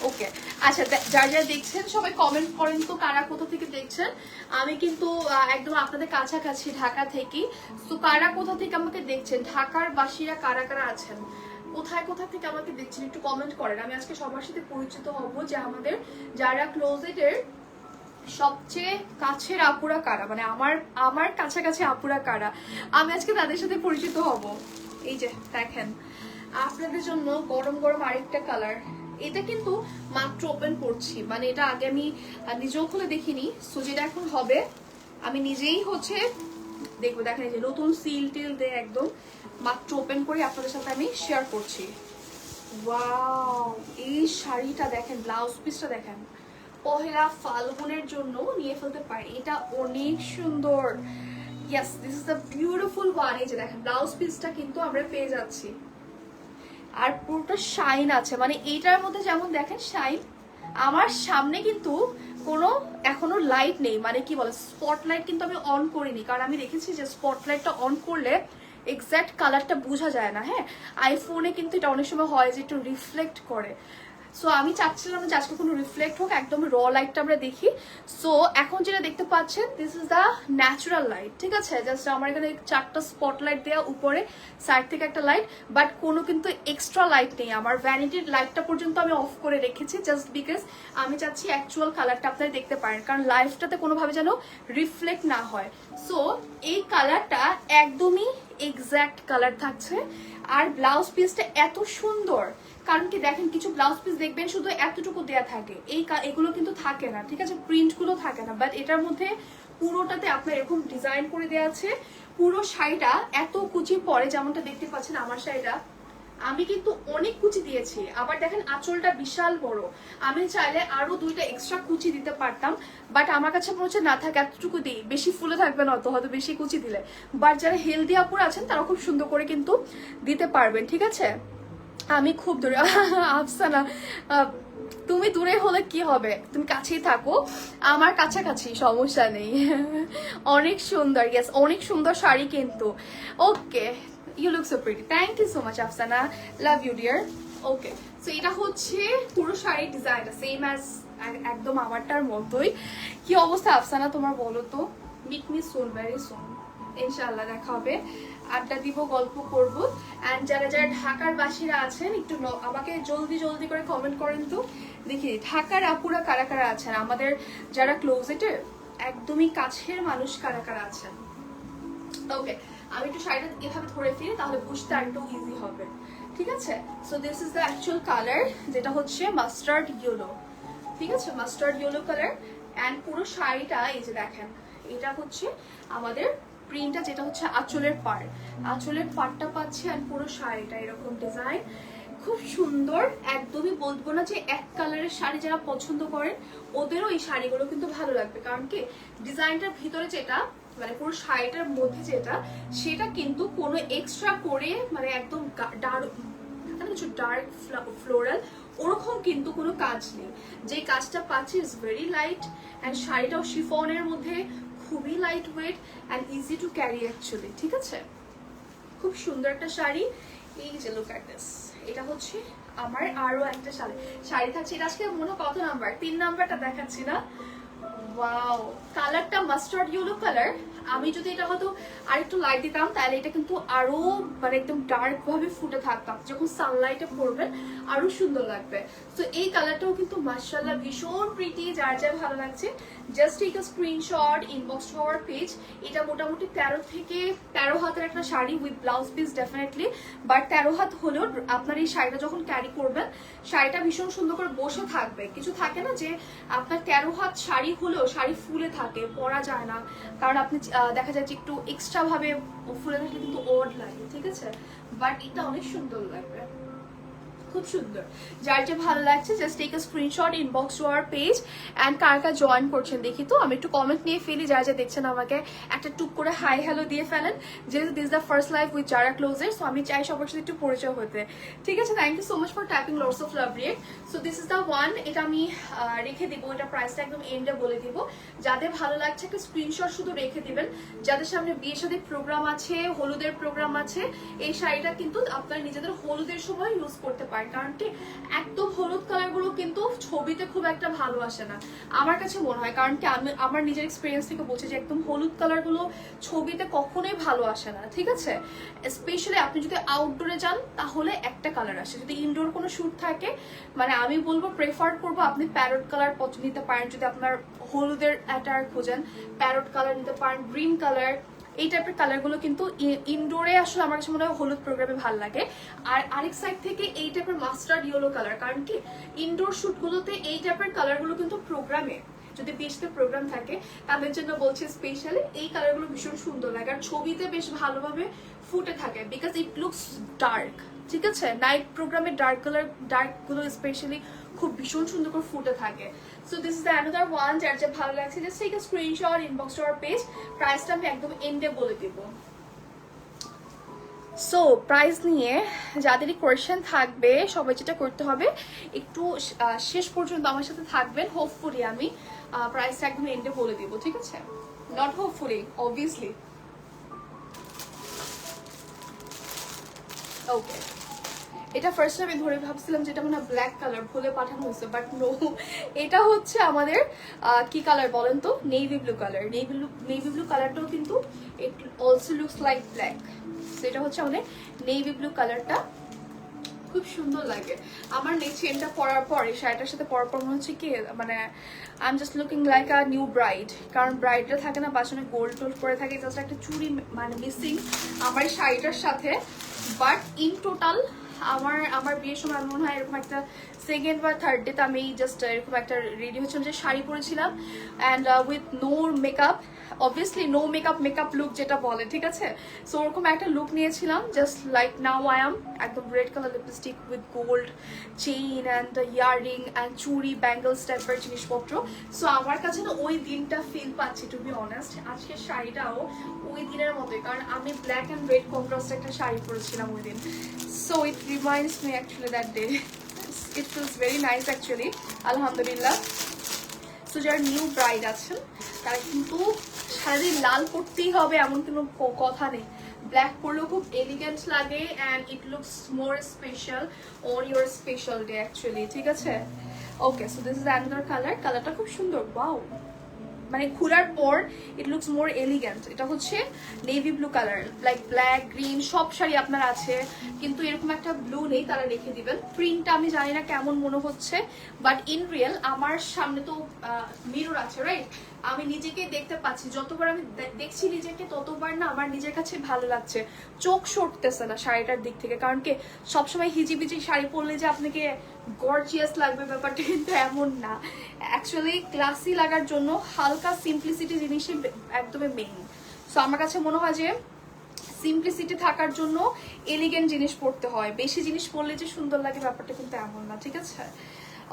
ওকে, আচ্ছা, যারা যারা দেখছেন সবাই কমেন্ট করেন তো কারা কোথা থেকে দেখছেন। আমি কিন্তু একদম আপনাদের কাছাকাছি ঢাকা থেকে। তো কারা কোথা থেকে আমাকে দেখছেন, ঢাকার বাসীরা কারা কারা আছেন, কোথায় কোথা থেকে আমাকে দেখছেন একটু কমেন্ট করেন। আমি আজকে সবার সাথে পরিচিত হব যে আমাদের যারা ক্লোজেটের সবচেয়ে কাছের আপুরা কারা, মানে আমার কাছাকাছি আপুরা কারা, আমি আজকে তাদের সাথে পরিচিত হব। এই যে দেখেন আপনাদের জন্য গরম গরম আরেকটা কালার। এটা কিন্তু মাত্র ওপেন করছি, মানে এটা আগে আমি নিজেও খুলে দেখিনি। সো যেটা এখন হবে আমি নিজেই হচ্ছে দেখবো। দেখেন যে নতুন সিল টিল দিয়ে একদম মাত্র ওপেন করে আপনাদের সাথে আমি শেয়ার করছি। ওয়াও, এই শাড়িটা দেখেন, ব্লাউজ পিসটা দেখেন, পহেলা ফাল্গুনের জন্য নিয়ে ফেলতে পারি, এটা অনেক সুন্দর। Yes, this is the beautiful one. এই যে দেখেন ব্লাউজ পিসটা কিন্তু আমরা পেয়ে যাচ্ছি, আর পুরোটা শাইন আছে, মানে এইটার মধ্যে যেমন দেখেন শাইন। আমার সামনে কিন্তু কোনো এখনো লাইট নেই, মানে কি বলে স্পটলাইট কিন্তু আমি অন করিনি, কারণ আমি দেখেছি যে স্পটলাইটটা অন করলে এক্স্যাক্ট কালারটা বোঝা যায় না। হ্যাঁ, আইফোনে কিন্তু এটা অনেক সময় হয় যে একটু রিফ্লেক্ট করে, সো আমি চাচ্ছিলাম যে আজকে কোনো রিফ্লেক্ট হোক, একদম র লাইটটা আমরা দেখি। সো এখন যেটা দেখতে পাচ্ছেন this is the natural light, ঠিক আছে? জাস্ট আমার এখানে 4টা স্পটলাইট দেওয়া, উপরে সাইড থেকে একটা লাইট, বাট কোনো কিন্তু এক্সট্রা লাইট নেই। আমার ভ্যানিটির লাইটটা পর্যন্ত আমি অফ করে রেখেছি জাস্ট বিকজ আমি চাচ্ছি অ্যাকচুয়াল কালারটা আপনারা দেখতে পারেন, কারণ লাইফটাতে কোনোভাবে যেন রিফ্লেক্ট না হয়। সো এই কালারটা একদমই এক্স্যাক্ট কালার থাকছে। আর ব্লাউজ পিসটা এত সুন্দর, কারণ কি দেখেন কিছু ব্লাউজ পিস দেখবেন শুধু এতটুকু দেয়া থাকে, এগুলো কিন্তু থাকে না, ঠিক আছে? প্রিন্টগুলো থাকে না, বাট এটার মধ্যে পুরোটাতে আপনার এরকম ডিজাইন করে দেওয়া আছে। পুরো শাড়িটা এত কুচি পরে, যেমনটা দেখতে পাচ্ছেন আমার শাড়িটা আমি কিন্তু অনেক কুচি দিয়েছি। আবার দেখেন আঁচলটা বিশাল বড়, আমি চাইলে আরো 2টা এক্সট্রা কুচি দিতে পারতাম, বাট আমার কাছে মনে হচ্ছে না থাক, এতটুকু দিই, বেশি ফুলে থাকবে না তো, হয়তো বেশি কুচি দিলে। বাট যারা হেলদি আপুর আছেন তারা খুব সুন্দর করে কিন্তু দিতে পারবেন, ঠিক আছে? আমি খুব দূরে আফসানা, তুমি দূরে হলে কি হবে, তুমি কাছেই থাকো, আমার কাছাকাছি, সমস্যা নেই। অনেক সুন্দর, ইয়েস অনেক সুন্দর শাড়ি কিন্তু। Okay, you look so pretty, thank you so much Afsana, love you dear. Okay, so এটা হচ্ছে পুরো শাড়ির ডিজাইনটা সেম অ্যাজ একদম আমারটার মতোই। কি অবস্থা আফসানা তোমার বলো তো? Meet me soon, very soon, ইনশাআল্লাহ দেখা হবে, আড্ডা দিব, গল্প করব। অ্যান্ড যারা যারা ঢাকার বাসীরা আছেন একটু আমাকে জলদি জলদি করে কমেন্ট করেন তো, দেখি ঢাকার আপুরা কারা কারা আছেন, আমাদের যারা ক্লোজেটের একদমই কাছের মানুষ কারা কারা আছেন। ওকে, আমি একটু শাড়িটা এভাবে ধরে ফিরি, তাহলে বুঝতে আরেকটু ইজি হবে, ঠিক আছে? So this is the actual colour, যেটা হচ্ছে মাস্টার্ড ইয়েলো, ঠিক আছে? Mustard yellow colour. অ্যান্ড পুরো শাড়িটা এই যে দেখেন, এটা হচ্ছে আমাদের প্রিন্টটা, যেটা হচ্ছে আঁচলের পাড়, আঁচলের পাড়টা পাচ্ছে। আর পুরো শাড়িটা এরকম ডিজাইন, খুব সুন্দর। একদমই বলবো না যে এক কালারের শাড়ি যারা পছন্দ করেন ওদেরও এই শাড়িগুলো কিন্তু ভালো লাগবে, কারণ কি ডিজাইনটার ভিতরে যেটা মানে পুরো শাড়িটার মধ্যে যেটা, সেটা কিন্তু কোনো এক্সট্রা করে মানে একদম ডার্ক ফ্লোরাল ওরকম কিন্তু কোনো কাজ নেই। যে কাজটা পাচ্ছি ইজ ভেরি লাইট, অ্যান্ড শাড়িটাও শিফনের মধ্যে, খুবই light weight and easy to carry actually, ঠিক আছে? খুব সুন্দর একটা শাড়ি। এই যে লুক অ্যাট দিস, এটা হচ্ছে আমার আরো একটা শাড়ি থাকছে। এটা আজকে মনে হয় কত নাম্বার, 3 নাম্বারটা দেখাচ্ছি না। ওয়াও, কালারটা মাস্টার্ড ইয়েলো কালার। আমি যদি এটা হয়তো আরেকটু লাইট দিতাম তাহলে এটা কিন্তু আরো মানে একদম ডার্ক ভাবে ফুটে থাকতাম, যখন সানলাইটে পড়বেন আরো সুন্দর লাগবে। তো এই কালারটাও কিন্তু মাশাআল্লাহ ভীষণ প্রিটি, যার যার ভালো লাগছে just take a screenshot, inbox to our page. এটা মোটামুটি 13 থেকে 13 হাতের একটা sari with blouse piece definitely, but 13 হাত হলেও আপনার এই শাড়িটা যখন ক্যারি করবেন শাড়িটা ভীষণ সুন্দর করে বসে থাকবে। কিছু থাকে না যে আপনার 13 হাত শাড়ি হলেও শাড়ি ফুলে থাকে, পরা যায় না, কারণ আপনি দেখা যায় যে একটু এক্সট্রা ভাবে ফুলে থাকলে কিন্তু অড লাগে, ঠিক আছে? বাট এটা অনেক সুন্দর লাগবে, খুব সুন্দর। যার যে ভালো লাগছে just take a screenshot, inbox to our page. And কার কার জয়েন করছেন দেখি তো, আমি একটু কমেন্ট নিয়ে ফেলি। যারা যা দেখছেন আমাকে একটা টুক করে হাই হ্যালো দিয়ে ফেলেন, যেহেতু this the first live with যারা ক্লোজার, সো আমি চাই সবার সাথে একটু পরিচয় হতে, ঠিক আছে? Thank you so much for typing lots of love react. So this is the one, এটা আমি রেখে দিব, এটা প্রাইসটা একদম এন্ডে বলে দিব। যাদের ভালো লাগছে একটা স্ক্রিনশট শুধু রেখে দিবেন। যাদের সামনে বিয়ে শাদীর প্রোগ্রাম আছে, হলুদের প্রোগ্রাম আছে, এই শাড়িটা কিন্তু আপনারা নিজেদের হলুদের সময় ইউজ করতে পারেন, কারণ কি একদম হলুদ কালার গুলো কিন্তু ছবিতে খুব একটা ভালো আসে না আমার কাছে মনে হয়, কারণ কি আমি আমার নিজের এক্সপিরিয়েন্স থেকে বলছি যে একদম হলুদ কালার গুলো ছবিতে কখনোই ভালো আসে না, ঠিক আছে? স্পেশালি আপনি যদি আউটডোরে যান তাহলে একটা কালার আসে, যদি ইনডোর কোনো শুট থাকে মানে আমি বলবো প্রেফার করবো আপনি প্যারট কালার নিতে পারেন। যদি আপনার হলুদের অ্যাটার খোঁজেন প্যারট কালার নিতে পারেন, গ্রিন কালার, এই টাইপের কালারগুলো কিন্তু ইনডোরে আসলে আমার কাছে মনে হয় হলুদ প্রোগ্রামে ভালো লাগে। আর আরেক সাইড থেকে এই টাইপের মাস্টার্ড ইয়েলো কালার, কারণ কি ইনডোর শুটগুলোতে এই টাইপের কালারগুলো কিন্তু প্রোগ্রামে যদি বিশতে প্রোগ্রাম থাকে তাদের জন্য বলছি স্পেশালি এই কালারগুলো ভীষণ সুন্দর লাগে, আর ছবিতে বেশ ভালোভাবে ফুটে থাকে বিকজ ইট লুকস ডার্ক, ঠিক আছে? নাইট প্রোগ্রামে ডার্কগুলো স্পেশালি খুব ভীষণ সুন্দর করে ফুটে থাকে। So this is the another one, যার যা ভালো লাগছে just take a screenshot, inbox to our page. প্রাইসটা আমি একদম এন্ডে বলে দিব। সো প্রাইস নিয়ে যাদেরই কোয়েশ্চেন থাকবে সবাই যেটা করতে হবে একটু শেষ পর্যন্ত আমার সাথে থাকবেন, হোপফুলি আমি প্রাইসটা একদম এন্ডে বলে দিব, ঠিক আছে? Not hopefully, obviously. ওকে, এটা ফার্স্ট আমি ধরে ভাবছিলাম যেটা মনে হয় ব্ল্যাক কালার, ভুলে পাঠানো হয়েছে, বাট নো, এটা হচ্ছে আমাদের কি কালার বলেন তো, navy blue colour. Navy blue কালারটাও কিন্তু it also looks like black. এটা হচ্ছে আমাদের নেভি ব্লু কালারটা, খুব সুন্দর লাগে আমার নেক চেনটা পরার পর, এই শাড়িটার সাথে পরার পর মনে হচ্ছে কি মানে I am just looking like a new bride. কারণ ব্রাইডরা থাকে না বাসনে গোল্ড টোল্ড করে থাকে, জাস্ট একটা চুড়ি মানে মিসিং আমার এই শাড়িটার সাথে। বাট ইন টোটাল আমার বিয়ের সময় আমি মনে হয় এরকম একটা সেকেন্ড বা থার্ড ডেতে আমি জাস্ট এরকম একটা রেডি হচ্ছিলাম যে শাড়ি পরেছিলাম and with no makeup, obviously no makeup look যেটা বলে, ঠিক আছে। সো ওরকম একটা লুক নিয়েছিলাম, just like now I am, একদম red colour lipstick with gold chain and earring and চুড়ি ব্যাঙ্গলস টাইপের জিনিসপত্র। সো আমার কাছে না ওই দিনটা ফিল পাচ্ছি, টু বি অনেস্ট। আজকের শাড়িটাও ওই দিনের মতোই, কারণ আমি ব্ল্যাক অ্যান্ড রেড কন্ট্রাস্ট একটা শাড়ি পরেছিলাম ওই দিন। So it reminds me actually that day. It feels very nice actually, আলহামদুলিল্লাহ। সো যারা নিউ ব্রাইড আছেন তারা কিন্তু সারাদিন লাল পরতেই হবে এমন কোনো কথা নেই, ব্ল্যাক পরলেও খুব এলিগেন্ট লাগে and it looks more special on your special day actually, ঠিক আছে। Okay, so this is another colour. কালারটা খুব সুন্দর, ওয়াও, মানে খোলার পর ইট লুকস মোর এলিগেন্ট। এটা হচ্ছে navy blue colour, like black green সব শাড়ি আপনার আছে, কিন্তু এরকম একটা ব্লু নেই, তারা রেখে দিবেন। প্রিন্টটা আমি জানি না কেমন মনে হচ্ছে, বাট ইন রিয়েল আমার সামনে তো মিরর আছে, রাইট, আমি নিজেকে দেখতে পাচ্ছি, যতবার আমি দেখছি নিজেকে ততবার না আমার নিজের কাছে ভালো লাগছে, চোখ সরতেছে না শাড়িটার দিক থেকে। কারণ কি সবসময় হিজিবিজি শাড়ি পরলে যে আপনাকে গর্জিয়াস লাগবে ব্যাপারটা কিন্তু এমন না, অ্যাকচুয়ালি ক্লাসি লাগার জন্য হালকা সিম্পলিসিটি জিনিসই একদমই মেইন। সো আমার কাছে মনে হয় যে সিম্পলিসিটি থাকার জন্য এলিগেন্ট জিনিস পরতে হয়, বেশি জিনিস পরলে যে সুন্দর লাগে ব্যাপারটা কিন্তু এমন না, ঠিক আছে।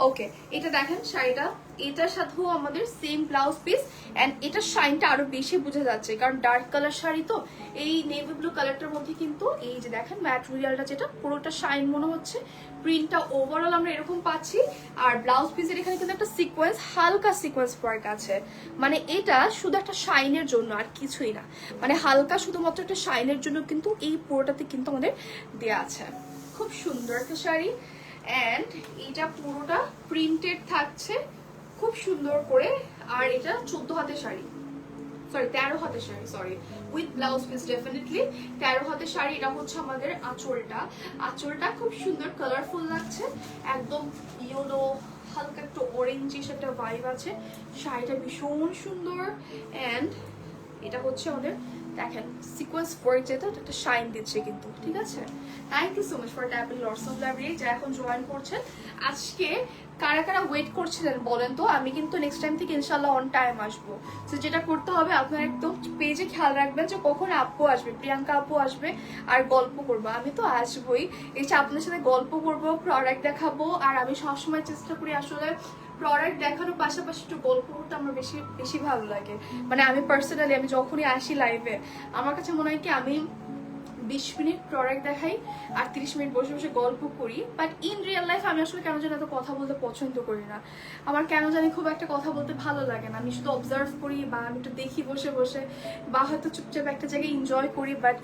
ওকে, এটা দেখেন শাড়িটা, এটার সাথেও আমাদের সেম ব্লাউজ পিস অ্যান্ড এটার শাইনটা আরো বেশি বোঝা যাচ্ছে, কারণ ডার্ক কালার শাড়ি তো। এই নেভি ব্লু কালারটার মধ্যে কিন্তু এই যে দেখেন ম্যাটেরিয়ালটা যেটা পুরোটা শাইন মনে হচ্ছে, প্রিন্টটা ওভারঅল আমরা এরকম পাচ্ছি। আর ব্লাউজ পিসের এখানে কিন্তু একটা সিকোয়েন্স, হালকা সিকোয়েন্স ওয়ার্ক আছে, মানে এটা শুধু একটা শাইনের জন্য আর কিছুই না, মানে হালকা শুধুমাত্র একটা শাইনের জন্য কিন্তু এই পুরোটাতে কিন্তু আমাদের দেয়া আছে। খুব সুন্দর একটা শাড়ি অ্যান্ড এটা পুরোটা প্রিন্টেড থাকছে খুব সুন্দর করে। আর এটা 14 হাতের শাড়ি, সরি 13 হাতের sari, sorry, with blouse piece definitely 13 হাতের শাড়ি। এটা হচ্ছে আমাদের আঁচলটা, আঁচলটা খুব সুন্দর কালারফুল লাগছে, একদম ইয়েলো হালকা একটু অরেঞ্জিশ একটা ভাইব আছে, শাড়িটা ভীষণ সুন্দর। অ্যান্ড এটা হচ্ছে আমাদের দেখেন সিকোয়েন্স ওয়ার্ক, যেটা একটা শাইন দিচ্ছে কিন্তু, ঠিক আছে। Thank you so much for tapping lots of library, যা এখন জয়েন করছেন। আজকে কারা কারা ওয়েট করছিলেন বলেন তো, আমি কিন্তু নেক্সট টাইম থেকে ইনশাল্লাহ অন টাইম আসবো। তো যেটা করতে হবে আপনার একদম পেজে খেয়াল রাখবেন যে কখন আপু আসবে, প্রিয়াঙ্কা আপু আসবে আর গল্প করবো। আমি তো আসবোই, এসে আপনার সাথে গল্প করবো, প্রোডাক্ট দেখাবো। আর আমি সবসময় চেষ্টা করি আসলে প্রোডাক্ট দেখানোর পাশাপাশি একটু গল্প করতে আমার বেশি বেশি ভালো লাগে। মানে আমি পার্সোনালি আমি যখনই আসি লাইভে আমার কাছে মনে হয় কি আমি 20 মিনিট প্রোডাক্ট দেখাই আর 30 মিনিট বসে বসে গল্প করি। বাট ইন রিয়েল লাইফ আমি আসলে কেন জানি এত কথা বলতে পছন্দ করি না, আমার কেন জানি খুব একটা কথা বলতে ভালো লাগে না। আমি শুধু অবজার্ভ করি বা আমি একটু দেখি বসে বসে বা হয়তো চুপচাপ একটা জায়গায় এনজয় করি, বাট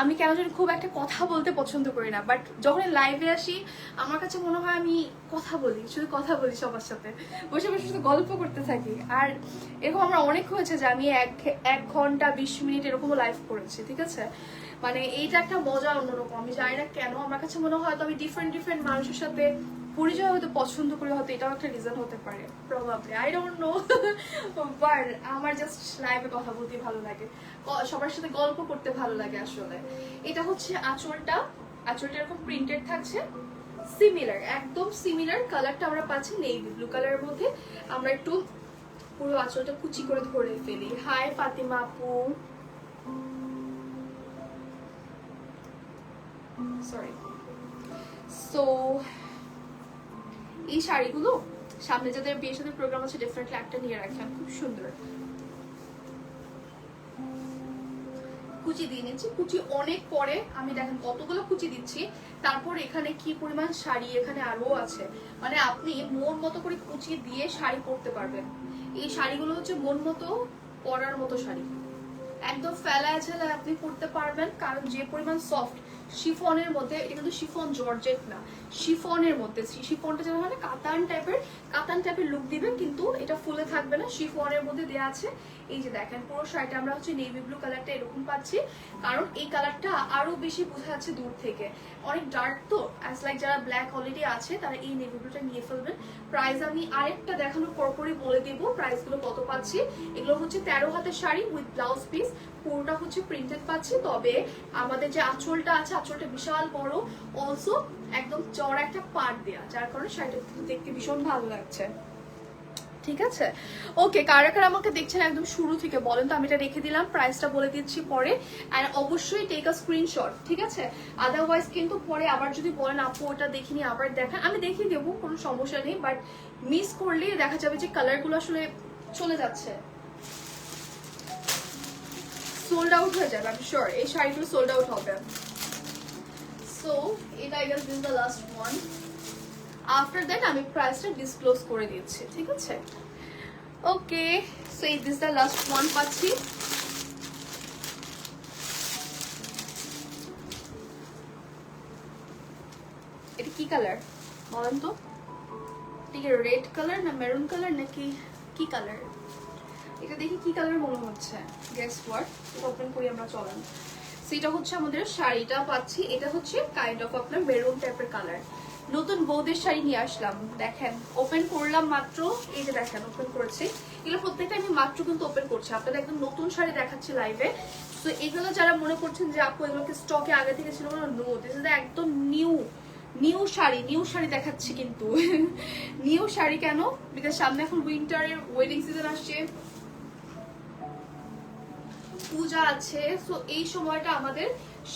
আমি কেন জানি খুব একটা কথা বলতে পছন্দ করি না। বাট যখন লাইভে আসি আমার কাছে মনে হয় আমি কথা বলি, শুধু কথা বলি সবার সাথে, বসে বসে শুধু গল্প করতে থাকি। আর এরকম আমার অনেক হয়েছে যে আমি 1 ঘন্টা 20 মিনিট এরকমও লাইভ করেছি, ঠিক আছে। মানে এইটা একটা মজা অন্যরকম, আমি জানি না কেন আমার কাছে মনে হয় আমি ডিফারেন্ট মানুষের সাথে পরিচয় হতে পছন্দ করি, হয়তো এটাও একটা রিজন হতে পারে, probably, I don't know. But আমার জাস্ট লাইভে কথা বলতে ভালো লাগে, সবার সাথে গল্প করতে ভালো লাগে আসলে। এটা হচ্ছে আঁচলটা, আঁচলটা এরকম প্রিন্টেড থাকছে, সিমিলার, একদম সিমিলার। কালারটা আমরা পাচ্ছি নেভি ব্লু কালারের মধ্যে। আমরা একটু পুরো আঁচলটা কুচি করে ধরে ফেলি। হাই ফাতিমা আপু, সরি। সো এই শাড়িগুলো সামনে যাদের বিয়ের সাথে প্রোগ্রাম আছে ডেফিনেটলি একটা নিয়ে রাখেন, খুব সুন্দর। কুচি দিয়ে নিচ্ছি, কুচি অনেক পরে আমি দেখেন কতগুলো কুচি দিচ্ছি, তারপর এখানে কি পরিমাণ শাড়ি এখানে আরো আছে, মানে আপনি মন মতো করে কুচি দিয়ে শাড়ি পরতে পারবেন। এই শাড়িগুলো হচ্ছে মন মতো পরার মতো শাড়ি, একদম ফেলা ঝেলা আপনি পরতে পারবেন, কারণ যে পরিমাণ সফট শিফনের মধ্যে, এটা কিন্তু শিফন জর্জেট না, শিফনের মধ্যে। শিফনটা যেন হয় না কাতান টাইপের লুক দিবে, কিন্তু এটা ফুলে থাকবে না, শিফনের মধ্যে দেওয়া আছে। এই যে দেখেন পুরো শাড়িটা আমরা হচ্ছে নেভি ব্লু কালারটা এরকম পাচ্ছি, কারণ এই কালারটা আরো বেশি বোঝা যাচ্ছে দূর থেকে, অনেক ডার্ক তো, অ্যাজ লাইক যারা ব্ল্যাক অলরেডি আছে তারা এই নেভি ব্লুটা নিয়ে ফেলবেন। প্রাইস আমি আরেকটা দেখানোর পরপরই বলে দেব প্রাইসগুলো কত পাচ্ছি। এগুলো হচ্ছে 13 হাতের শাড়ি উইথ ব্লাউজ পিস, পুরোটা হচ্ছে প্রিন্টেড পাচ্ছি। তবে আমাদের যে আঁচলটা আছে, আঁচলটা বিশাল বড়, অলসো একদম চড়া একটা পাড় দেয়া, যার কারণে শাড়িটা দেখতে ভীষণ ভালো লাগছে। ঠিক আছে, ওকে, কারা কারা আমাকে দেখছেন একদম শুরু থেকে বলেন তো, আমি এটা রেখে দিলাম, প্রাইসটা বলে দিচ্ছি পরে। অ্যান্ড অবশ্যই টেক আ স্ক্রিনশট, ঠিক আছে? আদারওয়াইজ কিন্তু পরে আবার যদি বলেন আপু ওটা দেখিনি আবার দেখান, আমি দেখিয়ে দেবো, কোনো সমস্যা নেই, বাট মিস করলে দেখা যাবে যে কালারগুলো আসলে চলে যাচ্ছে, সোল্ড আউট হয়ে যাবে। আমি শিওর এই শাড়িগুলো সোল্ড আউট হবে। সো এটা I guess this the last one. After that আমি প্রাইসটা ডিসক্লোজ করে দিচ্ছি, ঠিক আছে? ওকে, সো এই দিস দ্য লাস্ট ওয়ান পাচ্ছি। এটা কি কালার বলেন তো? ঠিক রেড কালার না মেরুন কালার নাকি কি কালার? এটা দেখি কি কালার মনে হচ্ছে, গেস হোয়াট। এটা ওপেন করি আমরা, চলেন। সেটা হচ্ছে আমাদের শাড়িটা পাচ্ছি, এটা হচ্ছে কাইন্ড অফ আপনার মেরুন টাইপের কালার। নতুন বৌদের শাড়ি নিয়ে আসলাম, দেখেন ওপেন করলাম মাত্র, এই যে দেখেন ওপেন করেছি। এগুলো প্রত্যেকটা আমি মাত্র কিন্তু ওপেন করছি, আপনাদের একদম নতুন শাড়ি দেখাচ্ছি লাইভে। তো এগুলো যারা মনে করছেন যে আপু এগুলোকে স্টকে আগে থেকে ছিল না, নো, দিস ইজ একদম নিউ শাড়ি দেখাচ্ছি কিন্তু। নিউ শাড়ি কেন? বিকজ সামনে এখন উইন্টারের ওয়েডিং সিজন আসছে, পূজা আছে, সো এই সময়টা আমাদের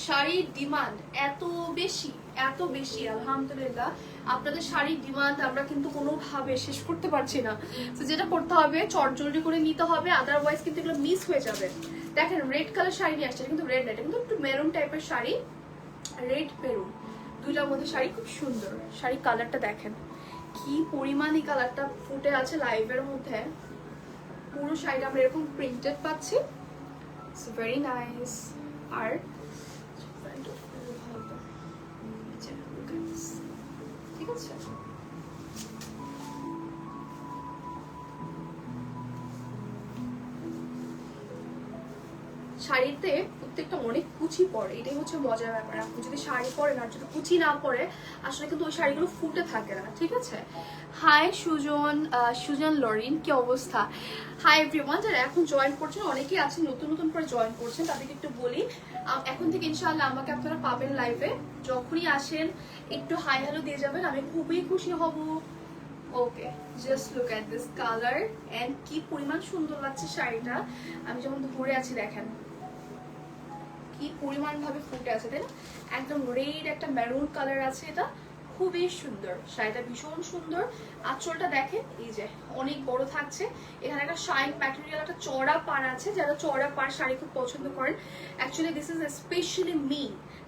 শাড়ির ডিমান্ড এত বেশি আলহামদুলিল্লাহ। আপনাদের শাড়ির ডিমান্ড আমরা কিন্তু কোনোভাবে শেষ করতে পারছি না। তো যেটা করতে হবে চটজলদি করে নিতে হবে, আদারওয়াইজ কিন্তু এগুলো মিস হয়ে যাবে। দেখেন রেড কালার শাড়ি নিয়ে আসছে, কিন্তু রেড না, এটা কিন্তু একটু মেরুন টাইপের শাড়ি, রেড মেরুন দুইটার মধ্যে শাড়ি, খুব সুন্দর শাড়ি। কালারটা দেখেন কি পরিমাণ এই কালারটা ফুটে আছে লাইভের মধ্যে। পুরো শাড়িটা আমরা এরকম প্রিন্টেড পাচ্ছি, ইটস ভেরি নাইস। আর ঠিক আছে, শাড়িতে প্রত্যেকটা অনেক কুচি পরে, এটাই হচ্ছে মজার ব্যাপার। আপনি যদি শাড়ি পরেন আর যদি কুচি না পরে, আসলে কিন্তু ওই শাড়িগুলো ফুটে থাকে না, ঠিক আছে? হাই সুজন লরিন, কি অবস্থা? হাই এভরিওয়ান, যারা এখন জয়েন করছেন, অনেকেই আছেন নতুন করে জয়েন করছেন, তাদেরকে একটু বলি এখন থেকে ইনশাআল্লাহ আমাকে আপনারা পাবেন লাইভে। যখনই আসেন একটু হাই হ্যালো দিয়ে যাবেন, আমি খুবই খুশি হব। Okay, just look at this colour and কি পরিমাণ সুন্দর লাগছে শাড়িটা। আমি যখন ধরে আছি দেখেন কি পরিমাণ ভাবে ফুটে আছে, তাই না? একদম রেড একটা মেরুন কালার আছে, এটা খুবই সুন্দর শাড়িটা, ভীষণ সুন্দর। আঁচলটা দেখেন এই যে অনেক বড় থাকছে, এখানে একটা শাইন ম্যাটেরিয়াল, একটা চওড়া পাড় আছে। যারা চওড়া পাড় শাড়ি খুব পছন্দ করেন, actually this is specially me,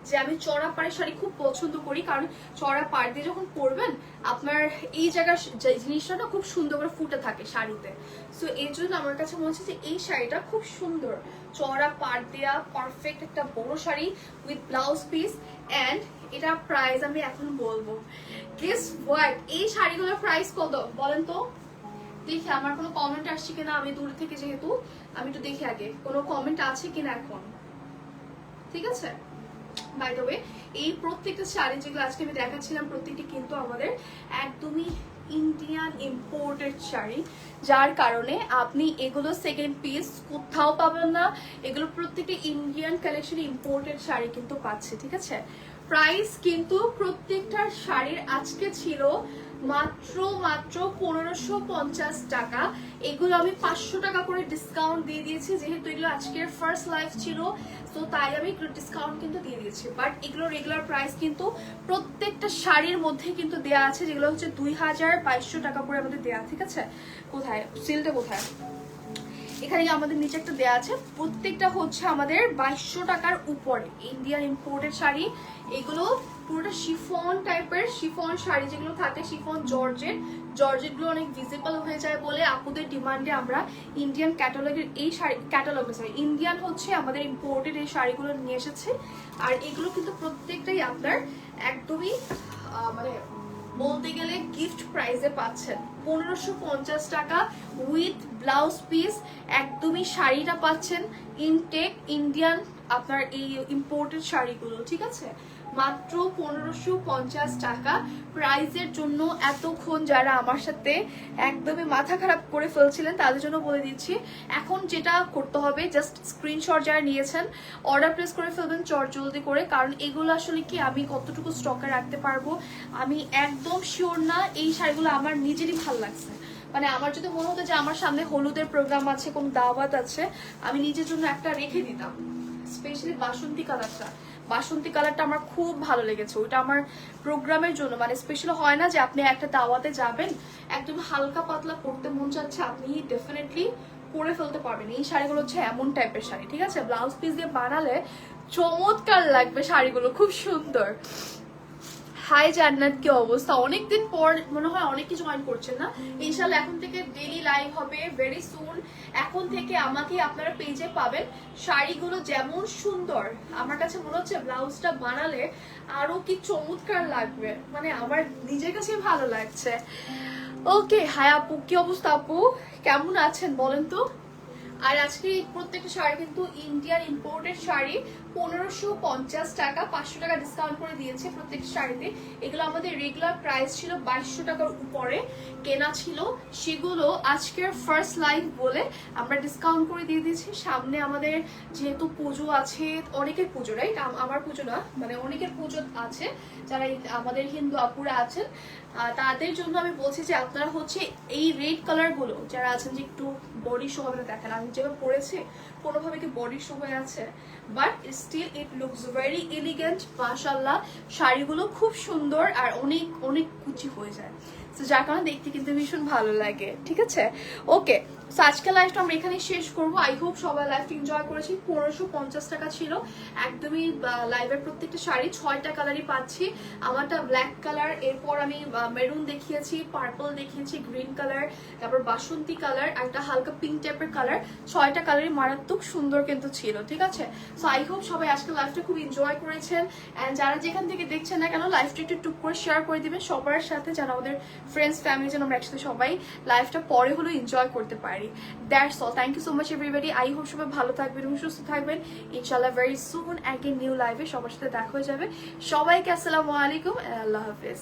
যে আমি চওড়া পাড়ের শাড়ি খুব পছন্দ করি, কারণ চওড়া পাড় দিয়ে যখন পরবেন আপনার এই জায়গার জিনিসটা না খুব সুন্দর করে ফুটে থাকে শাড়িতে। সো এই জন্য আমার কাছে মনে হচ্ছে যে এই শাড়িটা খুব সুন্দর, চওড়া পাড় দেয়া পারফেক্ট একটা বড় sari with blouse piece. And এটা প্রাইস আমি এখন বলবো, গেস হোয়াট, এই শাড়িগুলোর প্রাইস কত বলেন তো? দেখি আমার কোনো কমেন্ট আসছে কিনা, আমি দূর থেকে যেহেতু, আমি একটু দেখি আগে কোনো কমেন্ট আছে কিনা এখন, ঠিক আছে? বাই দ্য ওয়ে, এই প্রত্যেকটা শাড়ি যেগুলো আজকে আমি দেখাচ্ছিলাম প্রত্যেকটি কিন্তু আমাদের একদমই ইন্ডিয়ান ইম্পোর্টেড শাড়ি, যার কারণে আপনি এগুলো সেকেন্ড পিস কোথাও পাবেন না। এগুলো প্রত্যেকটি ইন্ডিয়ান কালেকশন ইম্পোর্টেড শাড়ি কিন্তু পাচ্ছে, ঠিক আছে? প্রাইস কিন্তু প্রত্যেকটার শাড়ির আজকে ছিল মাত্র 1550 টাকা। এগুলো আমি 500 টাকা করে ডিসকাউন্ট দিয়ে দিয়েছি, যেহেতু এগুলো আজকের ফার্স্ট লাইভ ছিল, তো তাই আমি ডিসকাউন্ট কিন্তু দিয়ে দিয়েছি। বাট এগুলো রেগুলার প্রাইস কিন্তু প্রত্যেকটা শাড়ির মধ্যে কিন্তু দেয়া আছে, যেগুলো হচ্ছে 2200 টাকা করে আমাদের দেয়া, ঠিক আছে? কোথায় সিলটা, কোথায় এখানে আমাদের নিচে একটা দেয়া আছে, প্রত্যেকটা হচ্ছে আমাদের 2200 টাকার উপরে ইন্ডিয়ান ইম্পোর্টেড শাড়ি। এগুলো পুরোটা শিফন টাইপের, শিফন শাড়ি যেগুলো থাকে, শিফন জর্জেট গুলো অনেক ভিজিবল হয়ে যায় বলে আপুদের ডিমান্ডে আমরা ইন্ডিয়ান ক্যাটালগের এই শাড়ি, ইন্ডিয়ান হচ্ছে আমাদের ইম্পোর্টেড এই শাড়িগুলো নিয়ে এসেছে। আর এগুলো কিন্তু প্রত্যেকটাই আপনার একদমই মানে বলতে গেলে গিফট প্রাইসে পাচ্ছেন। 1550 টাকা উইথ ব্লাউজ পিস, একদমই শাড়িটা পাচ্ছেন ইনটেক ইন্ডিয়ান আপনার এই ইম্পোর্টেড শাড়িগুলো, ঠিক আছে? মাত্র 1550 টাকা প্রাইজের জন্য। এতক্ষণ যারা আমার সাথে একদমই মাথা খারাপ করে ফেলছিলেন তাদের জন্য বলে দিচ্ছি, এখন যেটা করতে হবে জাস্ট স্ক্রিনশট যারা নিয়েছেন অর্ডার প্লেস করে ফেলবেন জলদি করে, কারণ এগুলো আসলে কি আমি কতটুকু স্টকে রাখতে পারবো আমি একদম শিওর না। এই শাড়িগুলো আমার নিজেরই ভালো লাগছে, মানে আমার যদি মনে হতো যে আমার সামনে হলুদের প্রোগ্রাম আছে, কোনো দাওয়াত আছে, আমি নিজের জন্য একটা রেখে দিতাম। স্পেশালি বাসন্তী কালারটা আমার খুব ভালো লেগেছে, ওইটা আমার প্রোগ্রামের জন্য, মানে স্পেশালি হয় না যে আপনি একটা দাওয়াতে যাবেন একদম হালকা পাতলা পরতে মন চাচ্ছে, আপনি ডেফিনেটলি পরে ফেলতে পারবেন। এই শাড়িগুলো হচ্ছে এমন টাইপের শাড়ি, ঠিক আছে? ব্লাউজ পিস দিয়ে বানালে চমৎকার লাগবে শাড়িগুলো, খুব সুন্দর। হাই জান্নাত, কি অবস্থা? অনেকদিন পর মনে হয় অনেকে জয়েন করছেন না। ইনশাআল্লাহ এখন থেকে ডেইলি লাইভ হবে ভেরি সুন। এখন থেকে আমাকে আপনারা পেজে পাবেন। শাড়িগুলো যেমন সুন্দর, আমার কাছে মনে হচ্ছে ব্লাউজটা বানালে আরো কি চমৎকার লাগবে, মানে আমার নিজের কাছে ভালো লাগছে। ওকে, হাই আপু, কি অবস্থা আপু, কেমন আছেন বলেন তো? আর আজকে প্রত্যেকটা শাড়ি কিন্তু ইন্ডিয়ান ইম্পোর্টেড শাড়ি, 1550 টাকা, 500 টাকা ডিসকাউন্ট করে দিয়েছে প্রত্যেকটা শাড়িতে। এগুলো আমাদের রেগুলার প্রাইস ছিল 2200 টাকার উপরে কেনা ছিল, সেগুলো আজকের ফার্স্ট লাইভ বলে আমরা ডিসকাউন্ট করে দিয়ে দিয়েছি। সামনে আমাদের যেহেতু পুজো আছে, অনেকের পুজো, রাইট? আমার পুজো না, মানে অনেকের পুজো আছে, যারা আমাদের হিন্দু আপুরা আছেন তাদের জন্য আমি বলছি যে আপনারা হচ্ছে এই রেড কালার গুলো যারা আছেন যে একটু বডি শো হবে দেখেন, আমি যেভাবে পরেছি কোনোভাবে কি বডি শো হয়ে আছে, but still it looks very elegant. মাশাআল্লাহ, শাড়িগুলো খুব সুন্দর আর অনেক অনেক কুচি হয়ে যায়, তো যার কারণে দেখতে কিন্তু ভীষণ ভালো লাগে, ঠিক আছে? ওকে, সো আজকের লাইভটা আমরা এখানে শেষ করবো। আই হোপ সবাই লাইভটা এনজয় করেছি। 1550 টাকা ছিল একদমই লাইভের প্রত্যেকটা শাড়ি, 6টা কালারই পাচ্ছি। আমারটা ব্ল্যাক কালার, এরপর আমি মেরুন দেখিয়েছি, পার্পল দেখিয়েছি, গ্রিন কালার, তারপর বাসন্তী কালার, একটা হালকা পিঙ্ক টাইপের কালার। 6টা কালারই মারাত্মক সুন্দর কিন্তু ছিল, ঠিক আছে? সো আই হোপ সবাই আজকে লাইভটা খুব এনজয় করেছেন। অ্যান্ড যারা যেখান থেকে দেখছেন না কেন লাইভটা একটু টুক করে শেয়ার করে দিবেন সবার সাথে, যেন আমাদের ফ্রেন্ডস ফ্যামিলি যেন আমরা একসাথে সবাই লাইভটা পরে হলেও এনজয় করতে পারি। That's all, thank you so much everybody. I hope সবাই ভালো থাকবেন এবং সুস্থ থাকবেন। ইনশাআল্লাহ ভেরি সুন অ্যাগেন নিউ লাইভে সবার সাথে দেখা হয়ে যাবে। সবাইকে আসসালামু আলাইকুম, আল্লাহ হাফেজ।